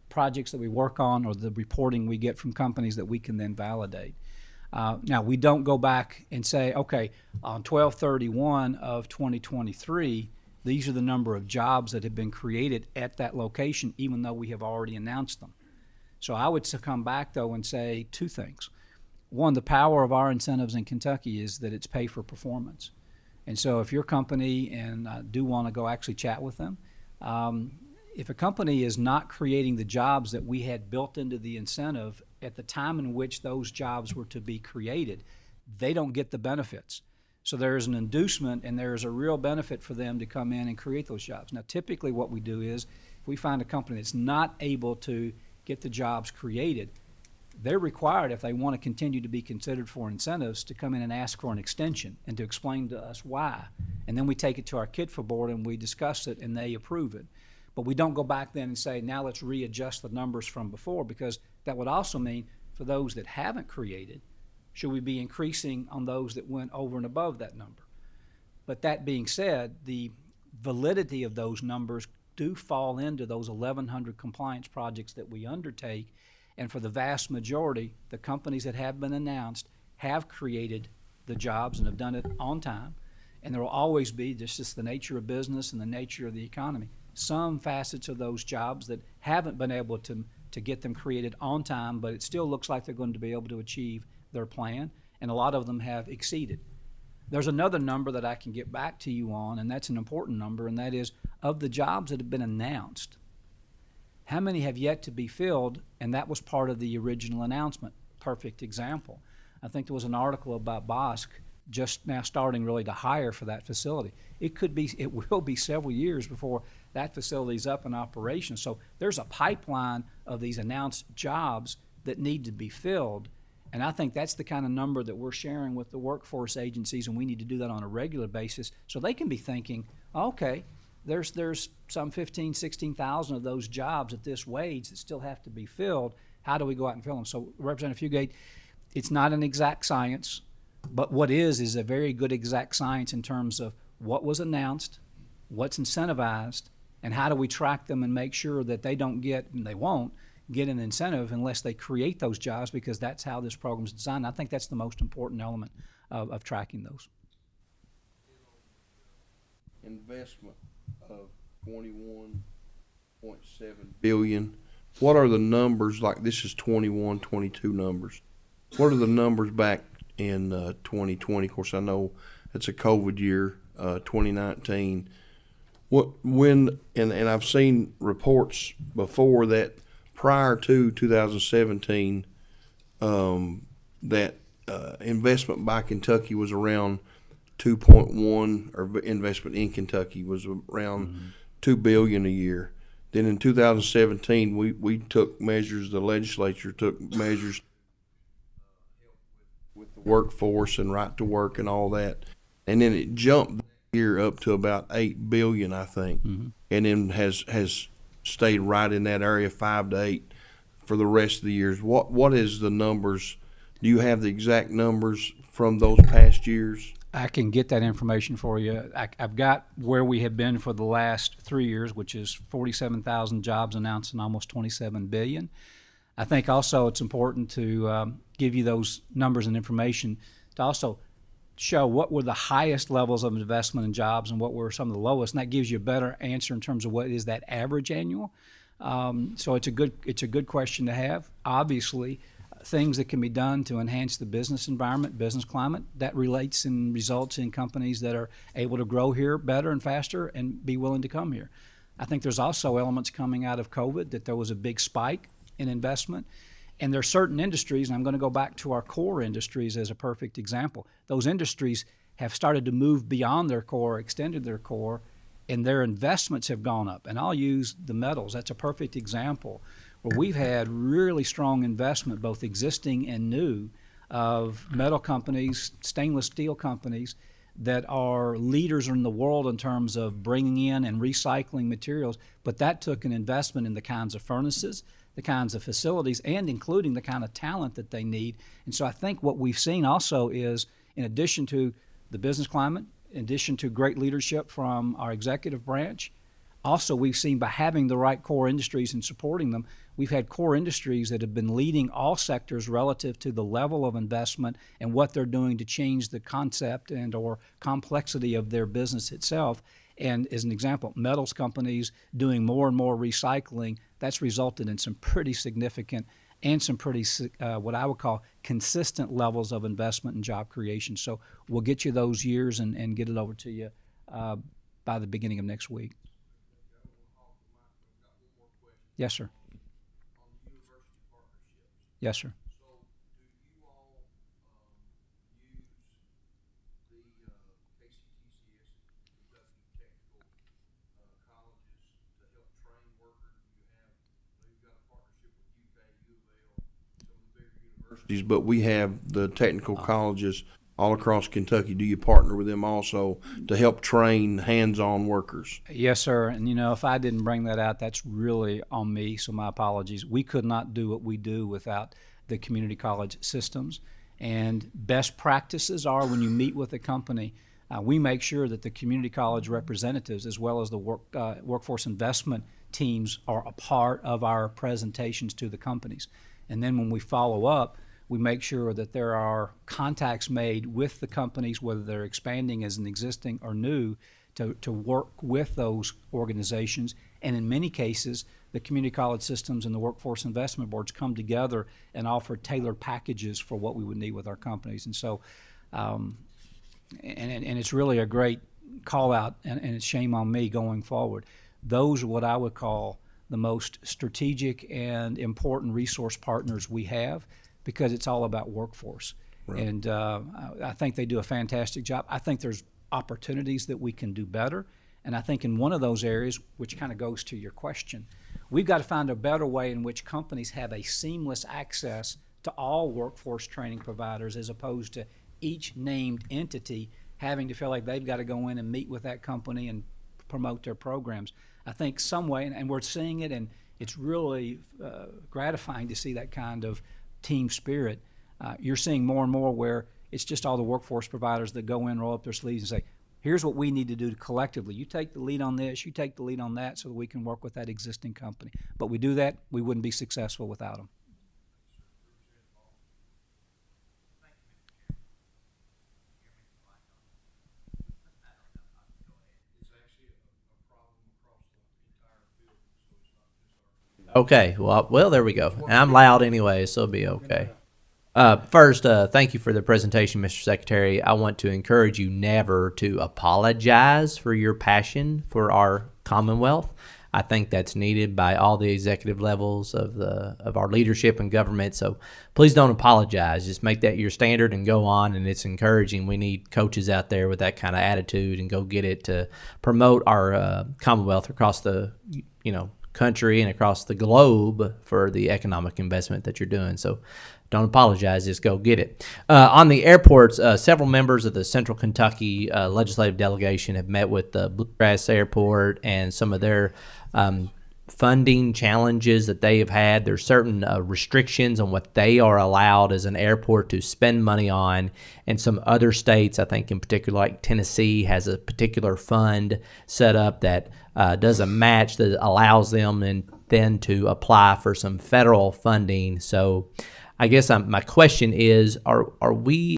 projects that we work on or the reporting we get from companies that we can then validate. Now, we don't go back and say, okay, on 12/31 of 2023, these are the number of jobs that have been created at that location, even though we have already announced them. So I would come back, though, and say two things. One, the power of our incentives in Kentucky is that it's pay for performance. And so if your company, and I do want to go actually chat with them, if a company is not creating the jobs that we had built into the incentive at the time in which those jobs were to be created, they don't get the benefits. So there is an inducement and there is a real benefit for them to come in and create those jobs. Now, typically what we do is if we find a company that's not able to get the jobs created, they're required, if they want to continue to be considered for incentives, to come in and ask for an extension and to explain to us why. And then we take it to our KITFA board and we discuss it and they approve it. But we don't go back then and say, now let's readjust the numbers from before, because that would also mean for those that haven't created, should we be increasing on those that went over and above that number? But that being said, the validity of those numbers do fall into those 1,100 compliance projects that we undertake. And for the vast majority, the companies that have been announced have created the jobs and have done it on time. And there will always be, just the nature of business and the nature of the economy, some facets of those jobs that haven't been able to get them created on time, but it still looks like they're going to be able to achieve their plan, and a lot of them have exceeded. There's another number that I can get back to you on, and that's an important number, and that is of the jobs that have been announced, how many have yet to be filled, and that was part of the original announcement. Perfect example. I think there was an article about Bosch just now starting really to hire for that facility. It will be several years before that facility is up in operation. So there's a pipeline of these announced jobs that need to be filled. And I think that's the kind of number that we're sharing with the workforce agencies, and we need to do that on a regular basis so they can be thinking, okay, there's some 15, 16,000 of those jobs at this wage that still have to be filled. How do we go out and fill them? So Representative Fugate, it's not an exact science, but what is a very good exact science in terms of what was announced, what's incentivized, and how do we track them and make sure that they don't get, and they won't, get an incentive unless they create those jobs, because that's how this program is designed. I think that's the most important element of tracking those. Investment of 21.7 billion. What are the numbers, like this is 21, 22 numbers. What are the numbers back in 2020? Of course, I know it's a COVID year, 2019. And I've seen reports before that prior to 2017, that investment by Kentucky was around 2.1, or investment in Kentucky was around $2 billion a year. Then in 2017, we took measures. The legislature took measures with the workforce and right to work and all that, and then it jumped that year up to about $8 billion, I think, and then has stayed right in that area, 5 to 8, for the rest of the years. What is the numbers? Do you have the exact numbers from those past years? I can get that information for you. I've got where we have been for the last 3 years, which is 47,000 jobs announced and almost $27 billion. I think also it's important to give you those numbers and information to also show what were the highest levels of investment in jobs and what were some of the lowest, and that gives you a better answer in terms of what is that average annual. So it's a good question to have. Obviously, things that can be done to enhance the business environment, business climate, that relates and results in companies that are able to grow here better and faster and be willing to come here. I think there's also elements coming out of COVID that there was a big spike in investment, And there are certain industries, and I'm going to go back to our core industries as a perfect example. Those industries have started to move beyond their core, extended their core, and their investments have gone up. And I'll use the metals. That's a perfect example where we've had really strong investment, both existing and new, of metal companies, stainless steel companies that are leaders in the world in terms of bringing in and recycling materials. But that took an investment in the kinds of furnaces, the kinds of facilities, and including the kind of talent that they need. And so I think what we've seen also is, in addition to the business climate, in addition to great leadership from our executive branch, also we've seen by having the right core industries and supporting them, we've had core industries that have been leading all sectors relative to the level of investment and what they're doing to change the concept and or complexity of their business itself. And as an example, metals companies doing more and more recycling, that's resulted in some pretty significant and some pretty, what I would call, consistent levels of investment and job creation. So we'll get you those years and get it over to you by the beginning of next week. Yes, sir. Yes, sir. But we have the technical colleges all across Kentucky. Do you partner with them also to help train hands-on workers? Yes, sir. And if I didn't bring that out, that's really on me, so my apologies. We could not do what we do without the community college systems. And best practices are, when you meet with a company, we make sure that the community college representatives, as well as the workforce investment teams, are a part of our presentations to the companies. And then when we follow up, we make sure that there are contacts made with the companies, whether they're expanding as an existing or new, to work with those organizations. And in many cases, the community college systems and the workforce investment boards come together and offer tailored packages for what we would need with our companies. And so, and it's really a great call out, and it's shame on me going forward. Those are what I would call the most strategic and important resource partners we have, because it's all about workforce. Right. And I think they do a fantastic job. I think there's opportunities that we can do better. And I think in one of those areas, which kind of goes to your question, we've got to find a better way in which companies have a seamless access to all workforce training providers, as opposed to each named entity having to feel like they've got to go in and meet with that company and promote their programs. I think some way, and we're seeing it, and it's really gratifying to see that kind of team spirit. You're seeing more and more where it's just all the workforce providers that go in, roll up their sleeves and say, here's what we need to do collectively. You take the lead on this, you take the lead on that, so that we can work with that existing company. But we do that, we wouldn't be successful without them. Okay, well, there we go. And I'm loud anyway, so it'll be okay. First, thank you for the presentation, Mr. Secretary. I want to encourage you never to apologize for your passion for our Commonwealth. I think that's needed by all the executive levels of our leadership and government. So please don't apologize. Just make that your standard and go on. And it's encouraging. We need coaches out there with that kind of attitude, and go get it to promote our Commonwealth across the country and across the globe for the economic investment that you're doing. So don't apologize, just go get it. On the airports, several members of the Central Kentucky legislative delegation have met with the Bluegrass Airport and some of their funding challenges that they have had. There's certain restrictions on what they are allowed as an airport to spend money on, and some other states, I think in particular like Tennessee, has a particular fund set up that does a match that allows them and then to apply for some federal funding. So I guess my question is, are we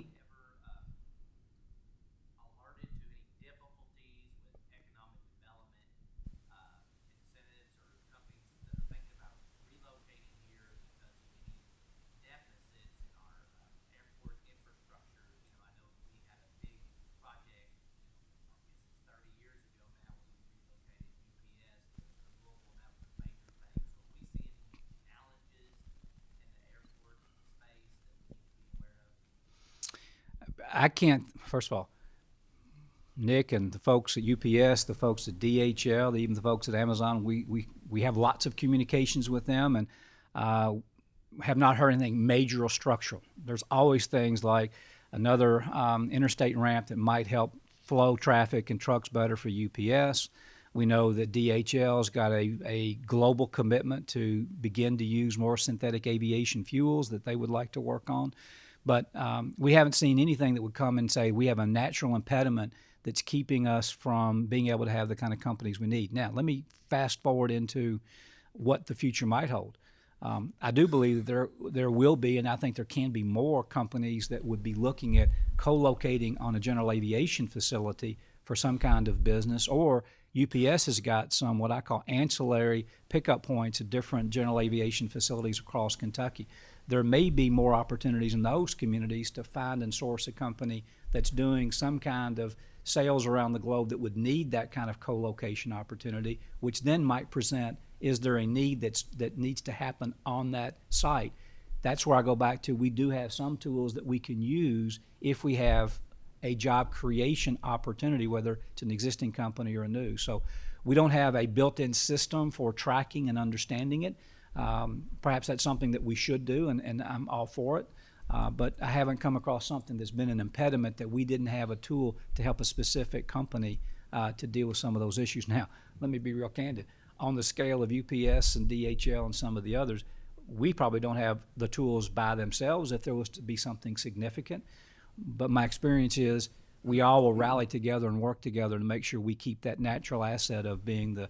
alerted to any difficulties with economic development incentives, or companies that are thinking about relocating here because of any deficits in our airport infrastructure? I know we had a big project, I guess it's 30 years ago now, when we relocated UPS to Louisville, and that was a major thing. So are we seeing any challenges in the airport I can't, first of all, Nick and the folks at UPS, the folks at DHL, even the folks at Amazon, we have lots of communications with them, and have not heard anything major or structural. There's always things like another interstate ramp that might help flow traffic and trucks better for UPS. We know that DHL's got a global commitment to begin to use more synthetic aviation fuels that they would like to work on. But we haven't seen anything that would come and say we have a natural impediment that's keeping us from being able to have the kind of companies we need. Now, let me fast forward into what the future might hold. I do believe that there will be, and I think there can be more companies that would be looking at co-locating on a general aviation facility for some kind of business, or UPS has got some what I call ancillary pickup points at different general aviation facilities across Kentucky. There may be more opportunities in those communities to find and source a company that's doing some kind of sales around the globe that would need that kind of co-location opportunity, which then might present, is there a need that needs to happen on that site? That's where I go back to, we do have some tools that we can use if we have a job creation opportunity, whether it's an existing company or a new. So we don't have a built-in system for tracking and understanding it. Perhaps that's something that we should do, and I'm all for it. But I haven't come across something that's been an impediment that we didn't have a tool to help a specific company to deal with some of those issues. Now, let me be real candid. On the scale of UPS and DHL and some of the others, we probably don't have the tools by themselves if there was to be something significant. But my experience is we all will rally together and work together to make sure we keep that natural asset of being the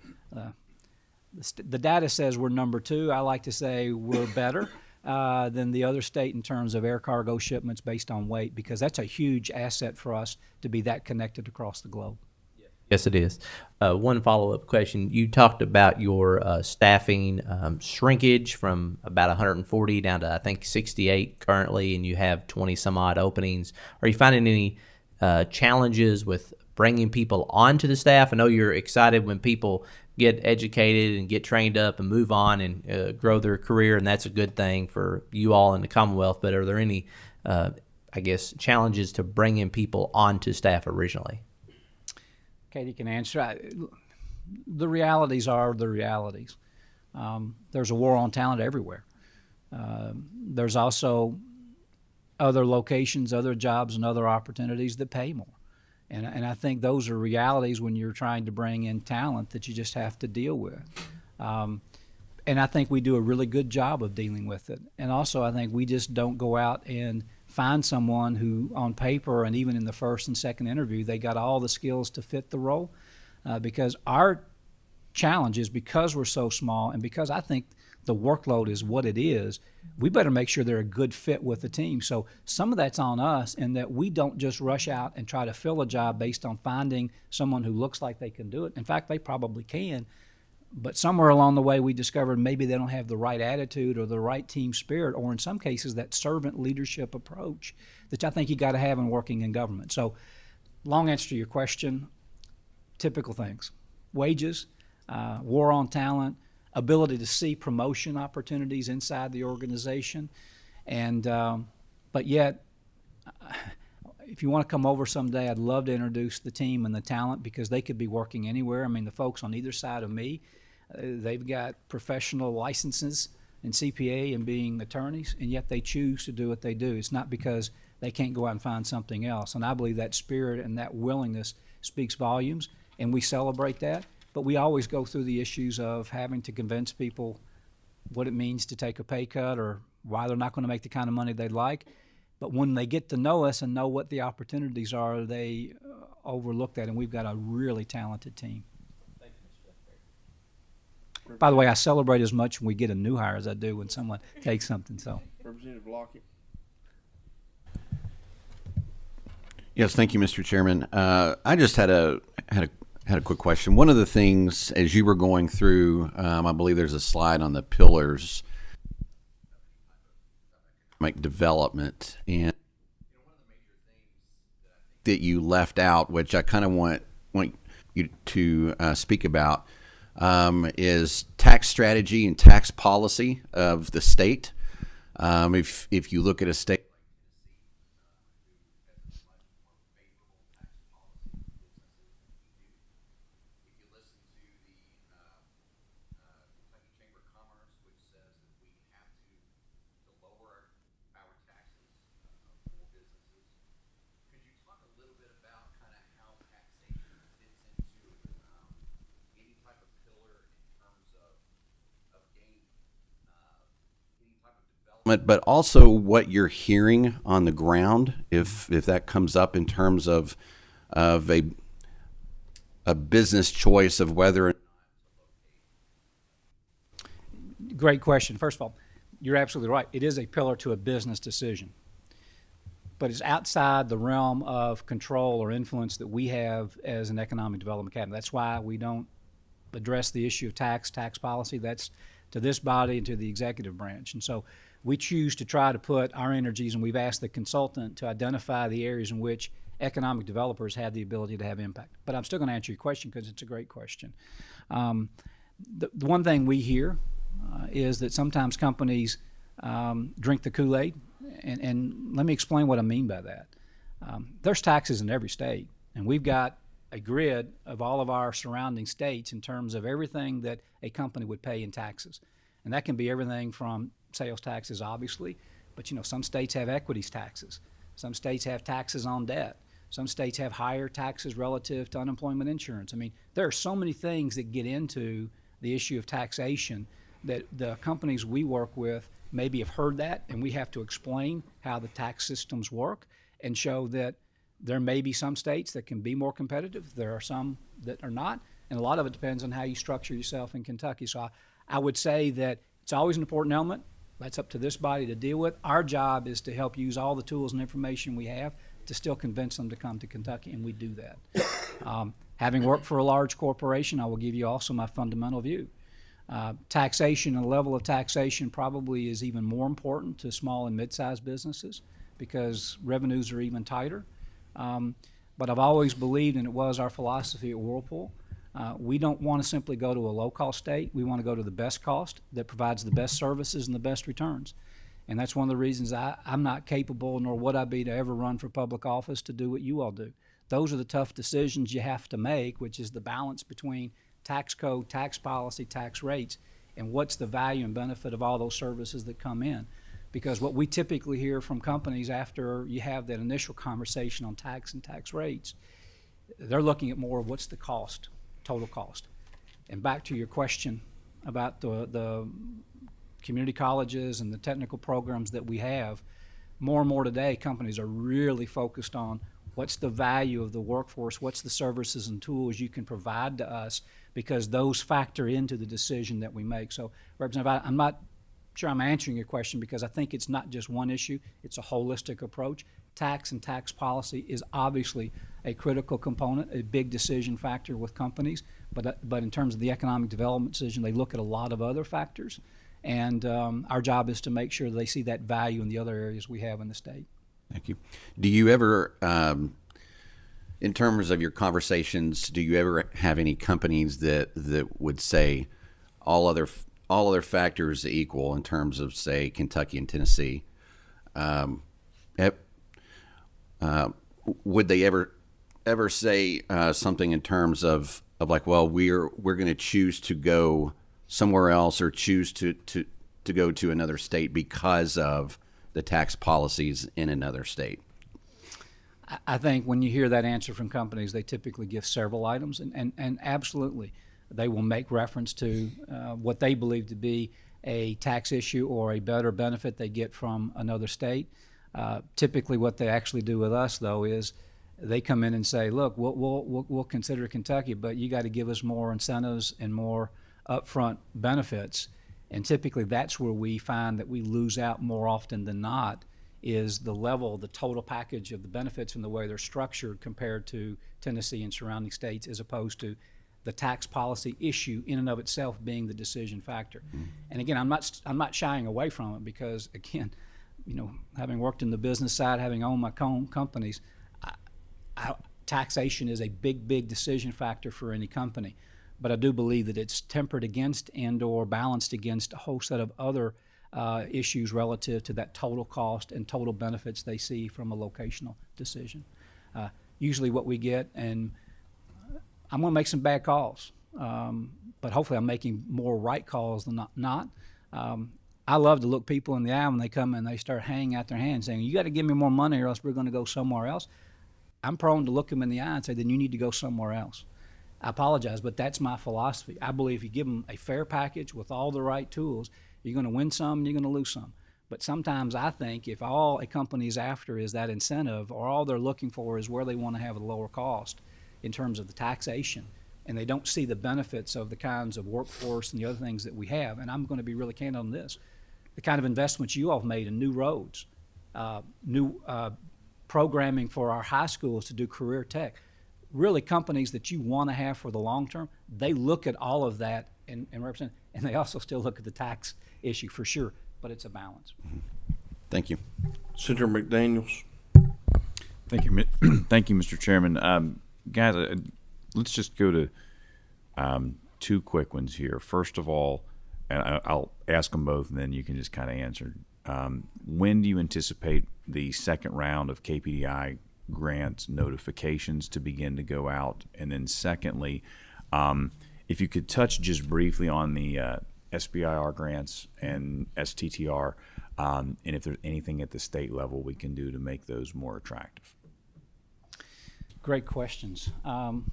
data says we're number 2. I like to say we're better than the other state in terms of air cargo shipments based on weight, because that's a huge asset for us to be that connected across the globe. Yes, it is. One follow-up question. You talked about your staffing shrinkage from about 140 down to, I think, 68 currently, and you have 20 some odd openings. Are you finding any challenges with bringing people onto the staff? I know you're excited when people get educated and get trained up and move on and grow their career, and that's a good thing for you all in the Commonwealth. But are there any, I guess, challenges to bringing people onto staff originally? Katie can answer. The realities are the realities. There's a war on talent everywhere. There's also other locations, other jobs, and other opportunities that pay more. And I think those are realities when you're trying to bring in talent that you just have to deal with. And I think we do a really good job of dealing with it. And also I think we just don't go out and find someone who on paper and even in the first and second interview, they got all the skills to fit the role. Because our challenge is, because we're so small and because I think the workload is what it is, we better make sure they're a good fit with the team. So some of that's on us, in that we don't just rush out and try to fill a job based on finding someone who looks like they can do it. In fact, they probably can. But somewhere along the way, we discovered maybe they don't have the right attitude or the right team spirit, or in some cases, that servant leadership approach that I think you got to have in working in government. So long answer to your question, typical things: wages, war on talent, ability to see promotion opportunities inside the organization. And but yet, if you want to come over someday, I'd love to introduce the team and the talent, because they could be working anywhere. I mean, the folks on either side of me, they've got professional licenses in CPA and being attorneys, and yet they choose to do what they do. It's not because they can't go out and find something else. And I believe that spirit and that willingness speaks volumes, and we celebrate that. But we always go through the issues of having to convince people what it means to take a pay cut, or why they're not going to make the kind of money they'd like. But when they get to know us and know what the opportunities are, they overlook that, and we've got a really talented team. By the way, I celebrate as much when we get a new hire as I do when someone takes something. So, Representative Lockett. Yes, thank you, Mr. Chairman. I just had a quick question. One of the things, as you were going through, I believe there's a slide on the pillars, economic development, and one of the major things that you left out, which I kind of want you to speak about, is tax strategy and tax policy of the state. If you look at a state but also what you're hearing on the ground, if that comes up in terms of a business choice of whether. Great question. First of all, you're absolutely right. It is a pillar to a business decision, but it's outside the realm of control or influence that we have as an economic development cabinet. That's why we don't address the issue of tax policy. That's to this body and to the executive branch. And so we choose to try to put our energies, and we've asked the consultant to identify the areas in which economic developers have the ability to have impact. But I'm still going to answer your question because it's a great question. The one thing we hear is that sometimes companies drink the Kool-Aid, and let me explain what I mean by that. There's taxes in every state, and we've got a grid of all of our surrounding states in terms of everything that a company would pay in taxes. And that can be everything from sales taxes, obviously, but some states have equities taxes. Some states have taxes on debt. Some states have higher taxes relative to unemployment insurance. I mean, there are so many things that get into the issue of taxation that the companies we work with maybe have heard that, and we have to explain how the tax systems work and show that there may be some states that can be more competitive. There are some that are not, and a lot of it depends on how you structure yourself in Kentucky. So I would say that it's always an important element. That's up to this body to deal with. Our job is to help use all the tools and information we have to still convince them to come to Kentucky, and we do that. Having worked for a large corporation, I will give you also my fundamental view. Taxation and the level of taxation probably is even more important to small and mid-sized businesses because revenues are even tighter. But I've always believed, and it was our philosophy at Whirlpool, we don't want to simply go to a low-cost state. We want to go to the best cost that provides the best services and the best returns. And that's one of the reasons I'm not capable, nor would I be, to ever run for public office to do what you all do. Those are the tough decisions you have to make, which is the balance between tax code, tax policy, tax rates, and what's the value and benefit of all those services that come in. Because what we typically hear from companies after you have that initial conversation on tax and tax rates, they're looking at more of what's the cost, total cost. And back to your question about the community colleges and the technical programs that we have, more and more today companies are really focused on what's the value of the workforce, what's the services and tools you can provide to us, because those factor into the decision that we make. So, Representative, I'm not sure I'm answering your question because I think it's not just one issue, it's a holistic approach. Tax and tax policy is obviously a critical component, a big decision factor with companies, but in terms of the economic development decision, they look at a lot of other factors, and our job is to make sure they see that value in the other areas we have in the state. Thank you. Do you ever, in terms of your conversations, do you ever have any companies that would say all other factors equal in terms of, say, Kentucky and Tennessee? Would they ever say something in terms of like, well, we're going to choose to go somewhere else or choose to go to another state because of the tax policies in another state? I think when you hear that answer from companies, they typically give several items, and absolutely, they will make reference to what they believe to be a tax issue or a better benefit they get from another state. Typically, what they actually do with us, though, is they come in and say, "Look, we'll consider Kentucky, but you got to give us more incentives and more upfront benefits." And typically, that's where we find that we lose out more often than not, is the level, the total package of the benefits and the way they're structured compared to Tennessee and surrounding states, as opposed to the tax policy issue in and of itself being the decision factor. Mm-hmm. And again, I'm not shying away from it because, again, having worked in the business side, having owned my own companies, taxation is a big decision factor for any company. But I do believe that it's tempered against and or balanced against a whole set of other issues relative to that total cost and total benefits they see from a locational decision. Usually what we get, and I'm going to make some bad calls, but hopefully I'm making more right calls than not. I love to look people in the eye when they come and they start hanging out their hands saying, "You got to give me more money or else we're going to go somewhere else." I'm prone to look them in the eye and say, "Then you need to go somewhere else." I apologize, but that's my philosophy. I believe if you give them a fair package with all the right tools, you're going to win some and you're going to lose some. But sometimes I think if all a company is after is that incentive, or all they're looking for is where they want to have a lower cost in terms of the taxation, and they don't see the benefits of the kinds of workforce and the other things that we have, and I'm going to be really candid on this, the kind of investments you all have made in new roads, new programming for our high schools to do career tech, really companies that you want to have for the long term, they look at all of that and represent, and they also still look at the tax issue for sure, but it's a balance. Thank you. Senator McDaniels. Thank you, thank you, Mr. Chairman. Guys, let's just go to two quick ones here. First of all, and I'll ask them both, and then you can just kind of answer. When do you anticipate the second round of KPDI grants notifications to begin to go out? And then secondly, if you could touch just briefly on the SBIR grants and STTR, and if there's anything at the state level we can do to make those more attractive. Great questions. I'm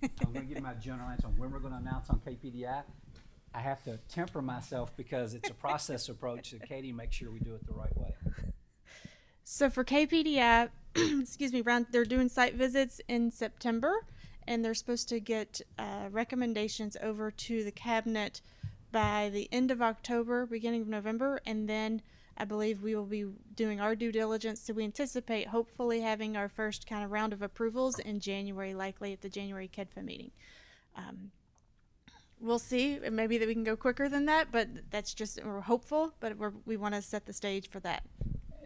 going to give my general answer on when we're going to announce on KPDI. I have to temper myself because it's a process approach, so Katie, make sure we do it the right way. So for KPDI, excuse me, they're doing site visits in September, and they're supposed to get recommendations over to the cabinet by the end of October, beginning of November, and then I believe we will be doing our due diligence. So we anticipate hopefully having our first kind of round of approvals in January, likely at the January KEDFA meeting. We'll see. Maybe that we can go quicker than that, but that's just, we're hopeful, but we want to set the stage for that.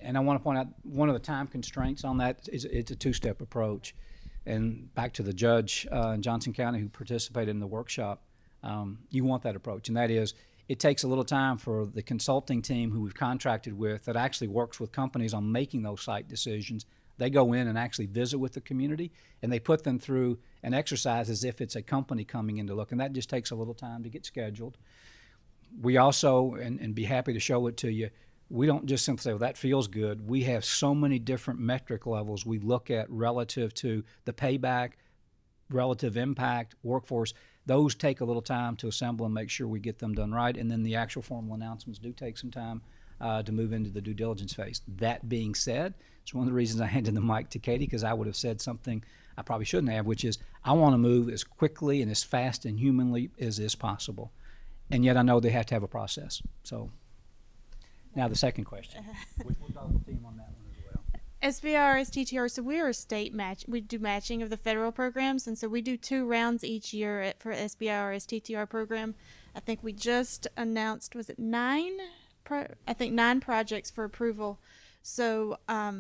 And I want to point out one of the time constraints on that is it's a two-step approach. And back to the judge in Johnson County who participated in the workshop, you want that approach, and that is it takes a little time for the consulting team who we've contracted with that actually works with companies on making those site decisions. They go in and actually visit with the community, and they put them through an exercise as if it's a company coming in to look, and that just takes a little time to get scheduled. We also, and be happy to show it to you, we don't just simply say, well, that feels good. We have so many different metric levels we look at relative to the payback, relative impact, workforce. Those take a little time to assemble and make sure we get them done right, and then the actual formal announcements do take some time to move into the due diligence phase. That being said, it's one of the reasons I handed the mic to Katie, because I would have said something I probably shouldn't have, which is I want to move as quickly and as fast and humanly as is possible. And yet I know they have to have a process. So now the second question. We'll double team on that one as well. SBR, STTR, so we are a state match. We do matching of the federal programs, and so we do 2 rounds each year for SBR, STTR program. I think we just announced, was it 9? I think 9 projects for approval. So I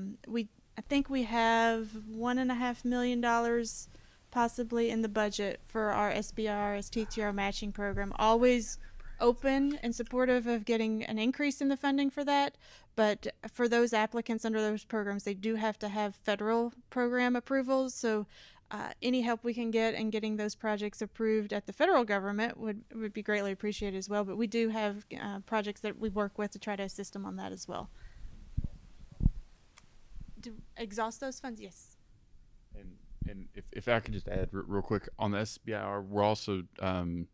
think we have $1.5 million possibly in the budget for our SBR, STTR matching program. Always open and supportive of getting an increase in the funding for that, but for those applicants under those programs, they do have to have federal program approvals. So any help we can get in getting those projects approved at the federal government would be greatly appreciated as well. But we do have projects that we work with to try to assist them on that as well. To exhaust those funds, yes. And if I could just add real quick on the SBIR, we're also kind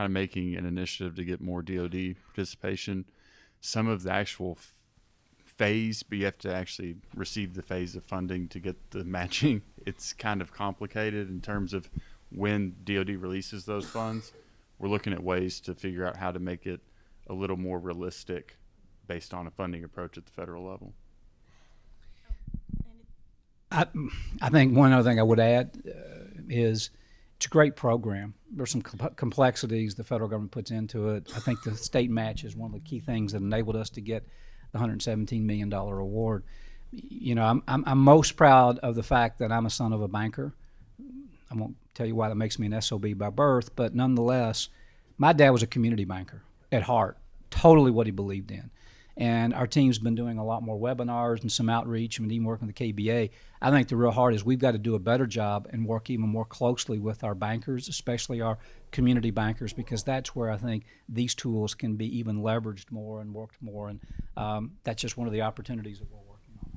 of making an initiative to get more DoD participation. Some of the actual phase, but you have to actually receive the phase of funding to get the matching. It's kind of complicated in terms of when DoD releases those funds. We're looking at ways to figure out how to make it a little more realistic based on a funding approach at the federal level. I think one other thing I would add is it's a great program. There's some complexities the federal government puts into it. I think the state match is one of the key things that enabled us to get the $117 million award. You know, I'm most proud of the fact that I'm a son of a banker. I won't tell you why that makes me an SOB by birth, but nonetheless, my dad was a community banker at heart, totally what he believed in. And our team's been doing a lot more webinars and some outreach and even working with the KBA. I think the real heart is we've got to do a better job and work even more closely with our bankers, especially our community bankers, because that's where I think these tools can be even leveraged more and worked more. And that's just one of the opportunities that we're working on.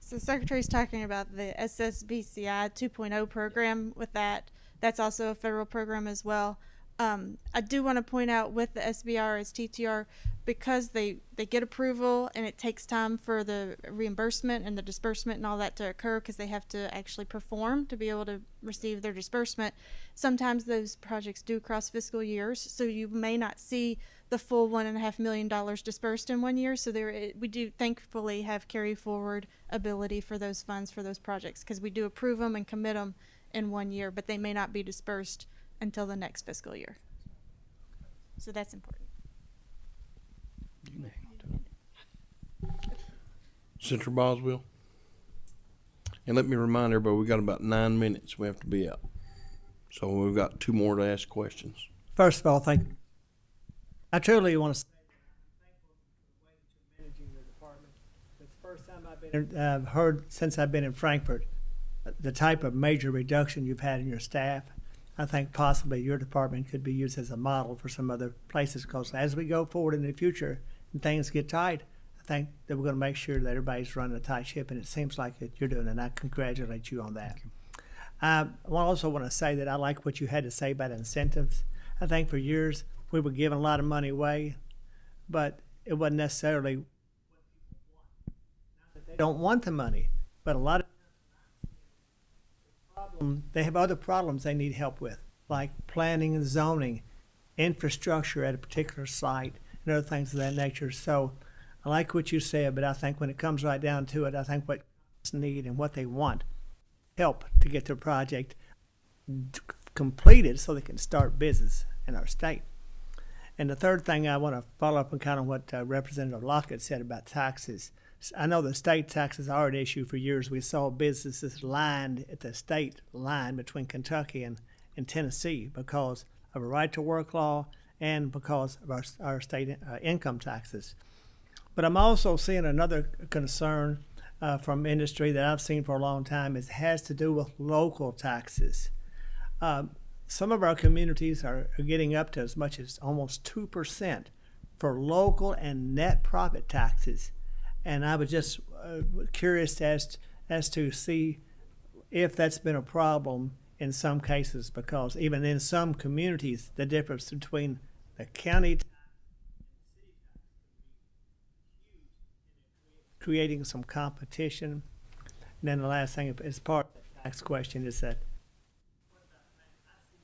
So the Secretary's talking about the SSBCI 2.0 program with that. That's also a federal program as well. I do want to point out with the SBR as TTR, because they get approval and it takes time for the reimbursement and the disbursement and all that to occur, because they have to actually perform to be able to receive their disbursement. Sometimes those projects do cross fiscal years, so you may not see the full $1.5 million dispersed in 1 year. So we do thankfully have carry forward ability for those funds for those projects, because we do approve them and commit them in 1 year, but they may not be dispersed until the next fiscal year. So that's important. Senator Boswell. And let me remind everybody, we got about 9 minutes. We have to be out. So we've got 2 more to ask questions. First of all, I truly want to say that I'm thankful for the way that you're managing your department. It's the first time I've heard since I've been in Frankfurt the type of major reduction you've had in your staff. I think possibly your department could be used as a model for some other places, because as we go forward in the future and things get tight, I think that we're going to make sure that everybody's running a tight ship, and it seems like that you're doing it, and I congratulate you on that. I also want to say that I like what you had to say about incentives. I think for years we were giving a lot of money away, but it wasn't necessarily what people want. Not that they don't want the money, but a lot of they have other problems they need help with, like planning and zoning, infrastructure at a particular site, and other things of that nature. So I like what you said, but I think when it comes right down to it, I think what need and what they want help to get their project completed so they can start business in our state. And the third thing, I want to follow up on kind of what Representative Lockett said about taxes. I know the state taxes are an issue for years. We saw businesses lined at the state line between Kentucky and Tennessee because of a right-to-work law and because of our state income taxes. But I'm also seeing another concern from industry that I've seen for a long time. It has to do with local taxes. Some of our communities are getting up to as much as almost 2% for local and net profit taxes. And I was just curious as to see if that's been a problem in some cases, because even in some communities, the difference between the county tax and the city tax is creating some competition. And then the last thing is part of the tax question is that I see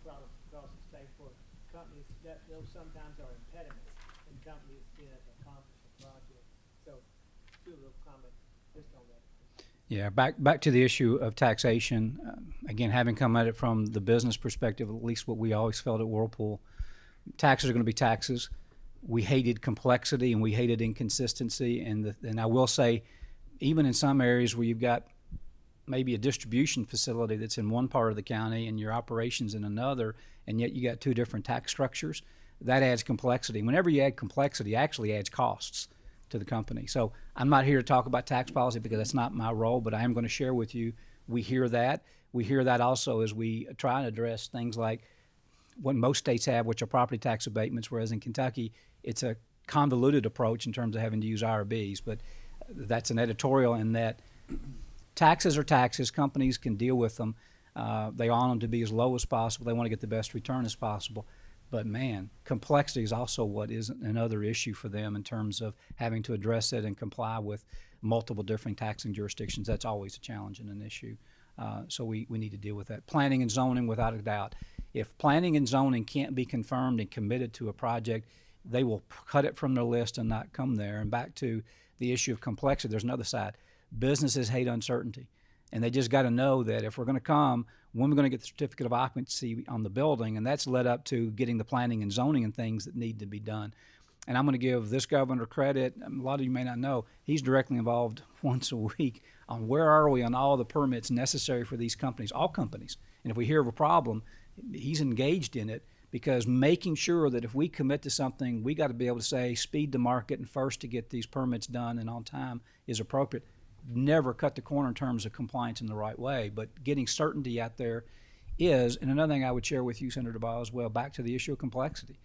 problems across the state for companies that those sometimes are impediments in companies being able to accomplish a project. So, do a little comment just on that. Yeah, back to the issue of taxation. Again, having come at it from the business perspective, at least what we always felt at Whirlpool, taxes are going to be taxes. We hated complexity and we hated inconsistency. And I will say, even in some areas where you've got maybe a distribution facility that's in one part of the county and your operations in another, and yet you got 2 different tax structures, that adds complexity. Whenever you add complexity, it actually adds costs to the company. So I'm not here to talk about tax policy because that's not my role, but I am going to share with you, we hear that. We hear that also as we try and address things like what most states have, which are property tax abatements, whereas in Kentucky, it's a convoluted approach in terms of having to use IRBs. But that's an editorial in that taxes are taxes. Companies can deal with them. They want them to be as low as possible. They want to get the best return as possible. But man, complexity is also what is another issue for them in terms of having to address it and comply with multiple different taxing jurisdictions. That's always a challenge and an issue. So we need to deal with that. Planning and zoning, without a doubt. If planning and zoning can't be confirmed and committed to a project, they will cut it from their list and not come there. And back to the issue of complexity, there's another side. Businesses hate uncertainty. And they just got to know that if we're going to come, when we're going to get the certificate of occupancy on the building, and that's led up to getting the planning and zoning and things that need to be done. And I'm going to give this governor credit. A lot of you may not know, he's directly involved once a week on where are we on all the permits necessary for these companies, all companies. And if we hear of a problem, he's engaged in it, because making sure that if we commit to something, we got to be able to say speed to market and first to get these permits done and on time is appropriate. Never cut the corner in terms of compliance in the right way, but getting certainty out there is. And another thing I would share with you, Senator Ball, as well, back to the issue of complexity.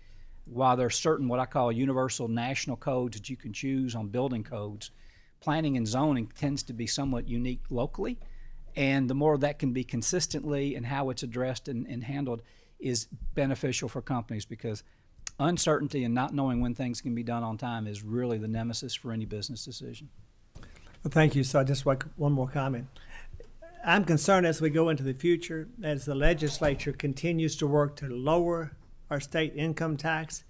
While there's certain what I call universal national codes that you can choose on building codes, planning and zoning tends to be somewhat unique locally. And the more that can be consistently and how it's addressed and handled, is beneficial for companies, because uncertainty and not knowing when things can be done on time is really the nemesis for any business decision. Well, thank you. So I just like one more comment. I'm concerned as we go into the future, as the legislature continues to work to lower our state income tax.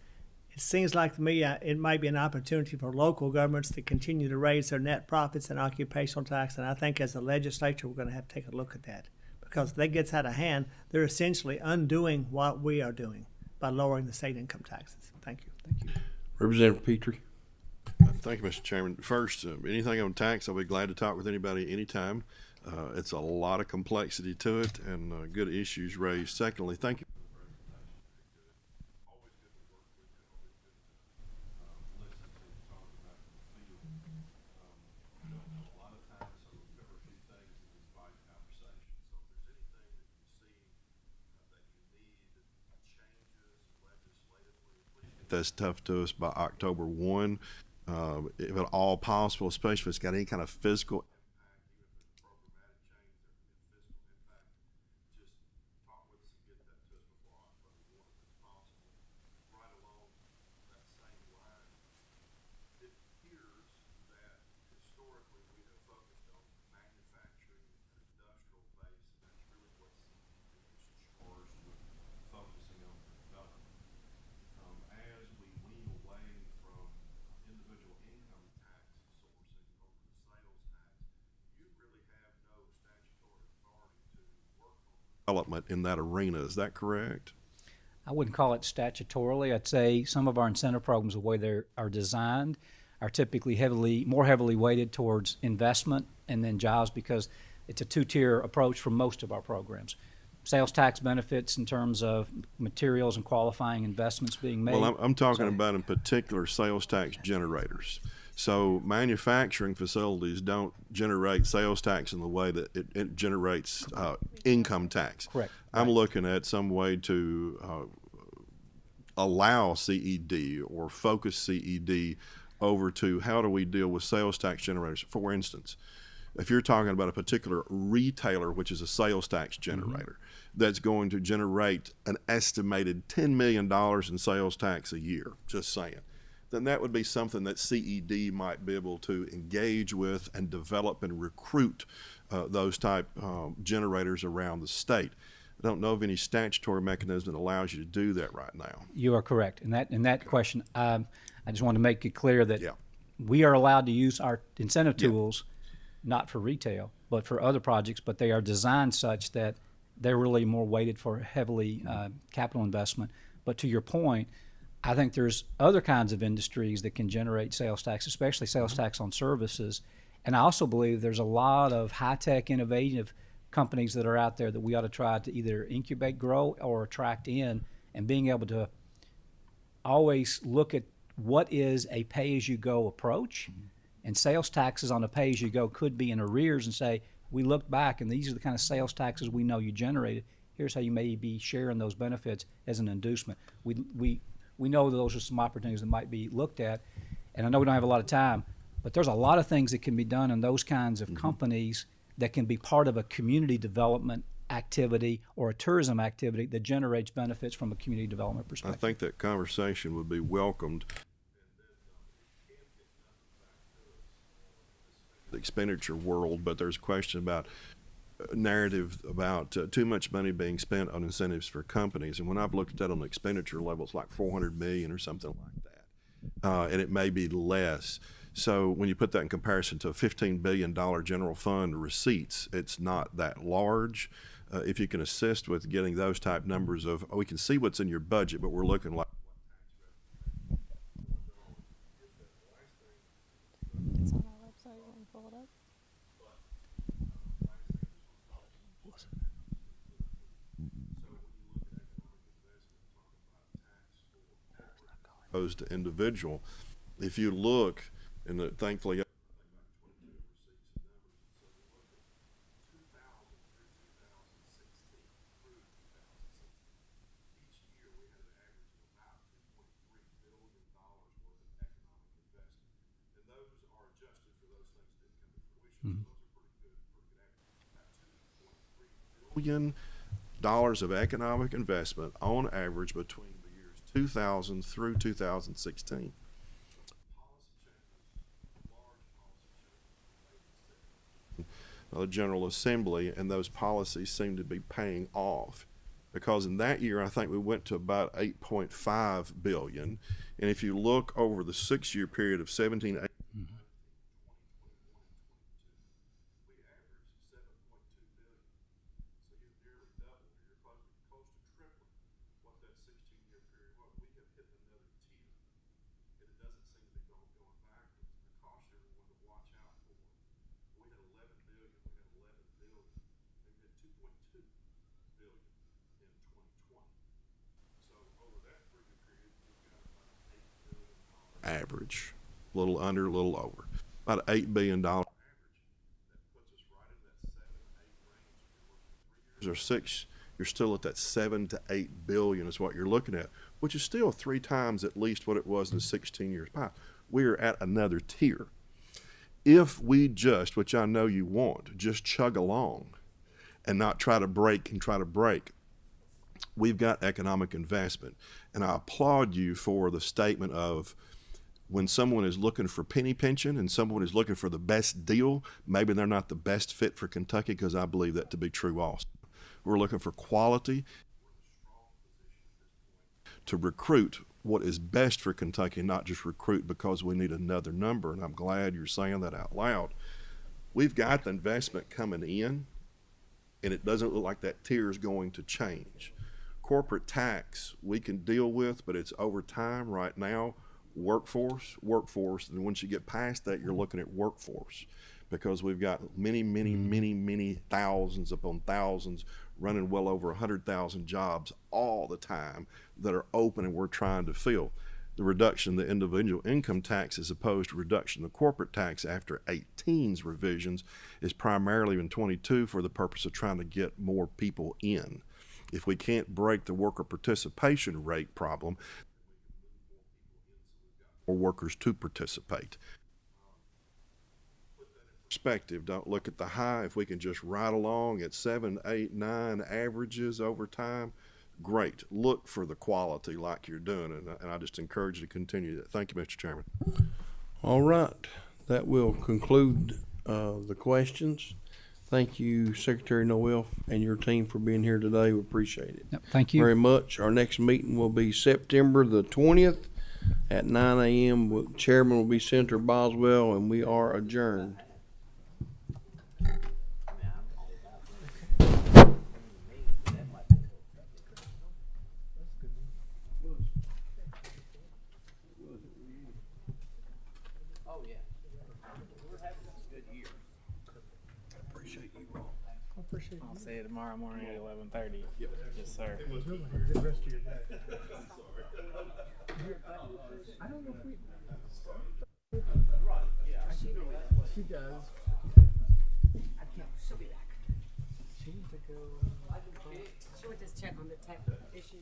It seems like to me it might be an opportunity for local governments to continue to raise their net profits and occupational tax. And I think as a legislature, we're going to have to take a look at that, because if that gets out of hand, they're essentially undoing what we are doing by lowering the state income taxes. Thank you. Thank you. Representative Petrie. Thank you, Mr. Chairman. First, anything on tax, I'll be glad to talk with anybody anytime. It's a lot of complexity to it and good issues raised. Secondly, thank you. That's tough to us by October 1. If at all possible, especially if it's got any kind of physical impact, even if it's programmatic change, just talk with us and get that to us before October 1 if it's possible. Right along that same line, it appears that historically we have focused on manufacturing and industrial base, and that's really what CED is charged with focusing on development. As we wean away from individual income tax sourcing over to sales tax, you really have no statutory authority to work on development in that arena. Is that correct? I wouldn't call it statutorily. I'd say some of our incentive programs, the way they are designed, are typically more heavily weighted towards investment and then jobs, because it's a two-tier approach for most of our programs. Sales tax benefits in terms of materials and qualifying investments being made. Well, I'm talking about in particular sales tax generators. So manufacturing facilities don't generate sales tax in the way that it generates income tax. Correct. I'm looking at some way to allow CED or focus CED over to how do we deal with sales tax generators. For instance, if you're talking about a particular retailer, which is a sales tax generator, that's going to generate an estimated $10 million in sales tax a year, just saying, then that would be something that CED might be able to engage with and develop and recruit those type generators around the state. I don't know of any statutory mechanism that allows you to do that right now. You are correct. In that question, I just want to make it clear that Yeah. we are allowed to use our incentive tools, not for retail, but for other projects, but they are designed such that they're really more weighted for heavily capital investment. But to your point, I think there's other kinds of industries that can generate sales tax, especially sales tax on services. And I also believe there's a lot of high-tech, innovative companies that are out there that we ought to try to either incubate, grow, or attract in, and being able to always look at what is a pay-as-you-go approach. And sales taxes on a pay-as-you-go could be in arrears and say, we look back and these are the kind of sales taxes we know you generated. Here's how you may be sharing those benefits as an inducement. We know those are some opportunities that might be looked at. And I know we don't have a lot of time, but there's a lot of things that can be done in those kinds of companies that can be part of a community development activity or a tourism activity that generates benefits from a community development I perspective. think that conversation would be welcomed. The expenditure world, but there's a question about narrative about too much money being spent on incentives for companies. And when I've looked at that on the expenditure level, it's like 400 million or something like that. And it may be less. So when you put that in comparison to a $15 billion general fund receipts, it's not that large. If you can assist with getting those type numbers of, we can see what's in your budget, but we're looking like. It's on our website. You want to pull it up? Opposed to individual. If you look, and thankfully, dollars of economic investment on average between the years 2000 through 2016. The General Assembly, and those policies seem to be paying off, because in that year I think we went to about 8.5 billion, and if you look over the 6-year period of 17, 18, average, a little under, a little over, about $8 billion. Or 6, you're still at that 7 to 8 billion is what you're looking at, which is still 3 times at least what it was in the 16 years past. We're at another tier. If we just, which I know you want, just chug along and not try to break and try to break, we've got economic investment. And I applaud you for the statement of, when someone is looking for penny pinching and someone is looking for the best deal, maybe they're not the best fit for Kentucky, because I believe that to be true also. We're looking for quality to recruit what is best for Kentucky, not just recruit because we need another number. And I'm glad you're saying that out loud. We've got the investment coming in, and it doesn't look like that tier is going to change. Corporate tax we can deal with, but it's over time. Right now, workforce, and once you get past that, you're looking at workforce, because we've got many thousands upon thousands running well over 100,000 jobs all the time that are open and we're trying to fill. The reduction in the individual income tax as opposed to reduction in the corporate tax after 18's revisions is primarily in 22 for the purpose of trying to get more people in. If we can't break the worker participation rate problem, or workers to participate. Perspective, don't look at the high. If we can just ride along at 7, 8, 9 averages over time, great. Look for the quality like you're doing, and I just encourage you to continue that. Thank you, Mr. Chairman. All right, that will conclude the questions. Thank you, Secretary Noel, and your team for being here today. We appreciate it. Yep, thank you. Very much. Our next meeting will be September the 20th at 9 a.m. Chairman will be Senator Boswell, and we are adjourned. I'll see you tomorrow morning at 11:30. Yes, sir. I don't know if we. She does. I can't. She'll be back. She needs to go. She'll just check on the tech issue.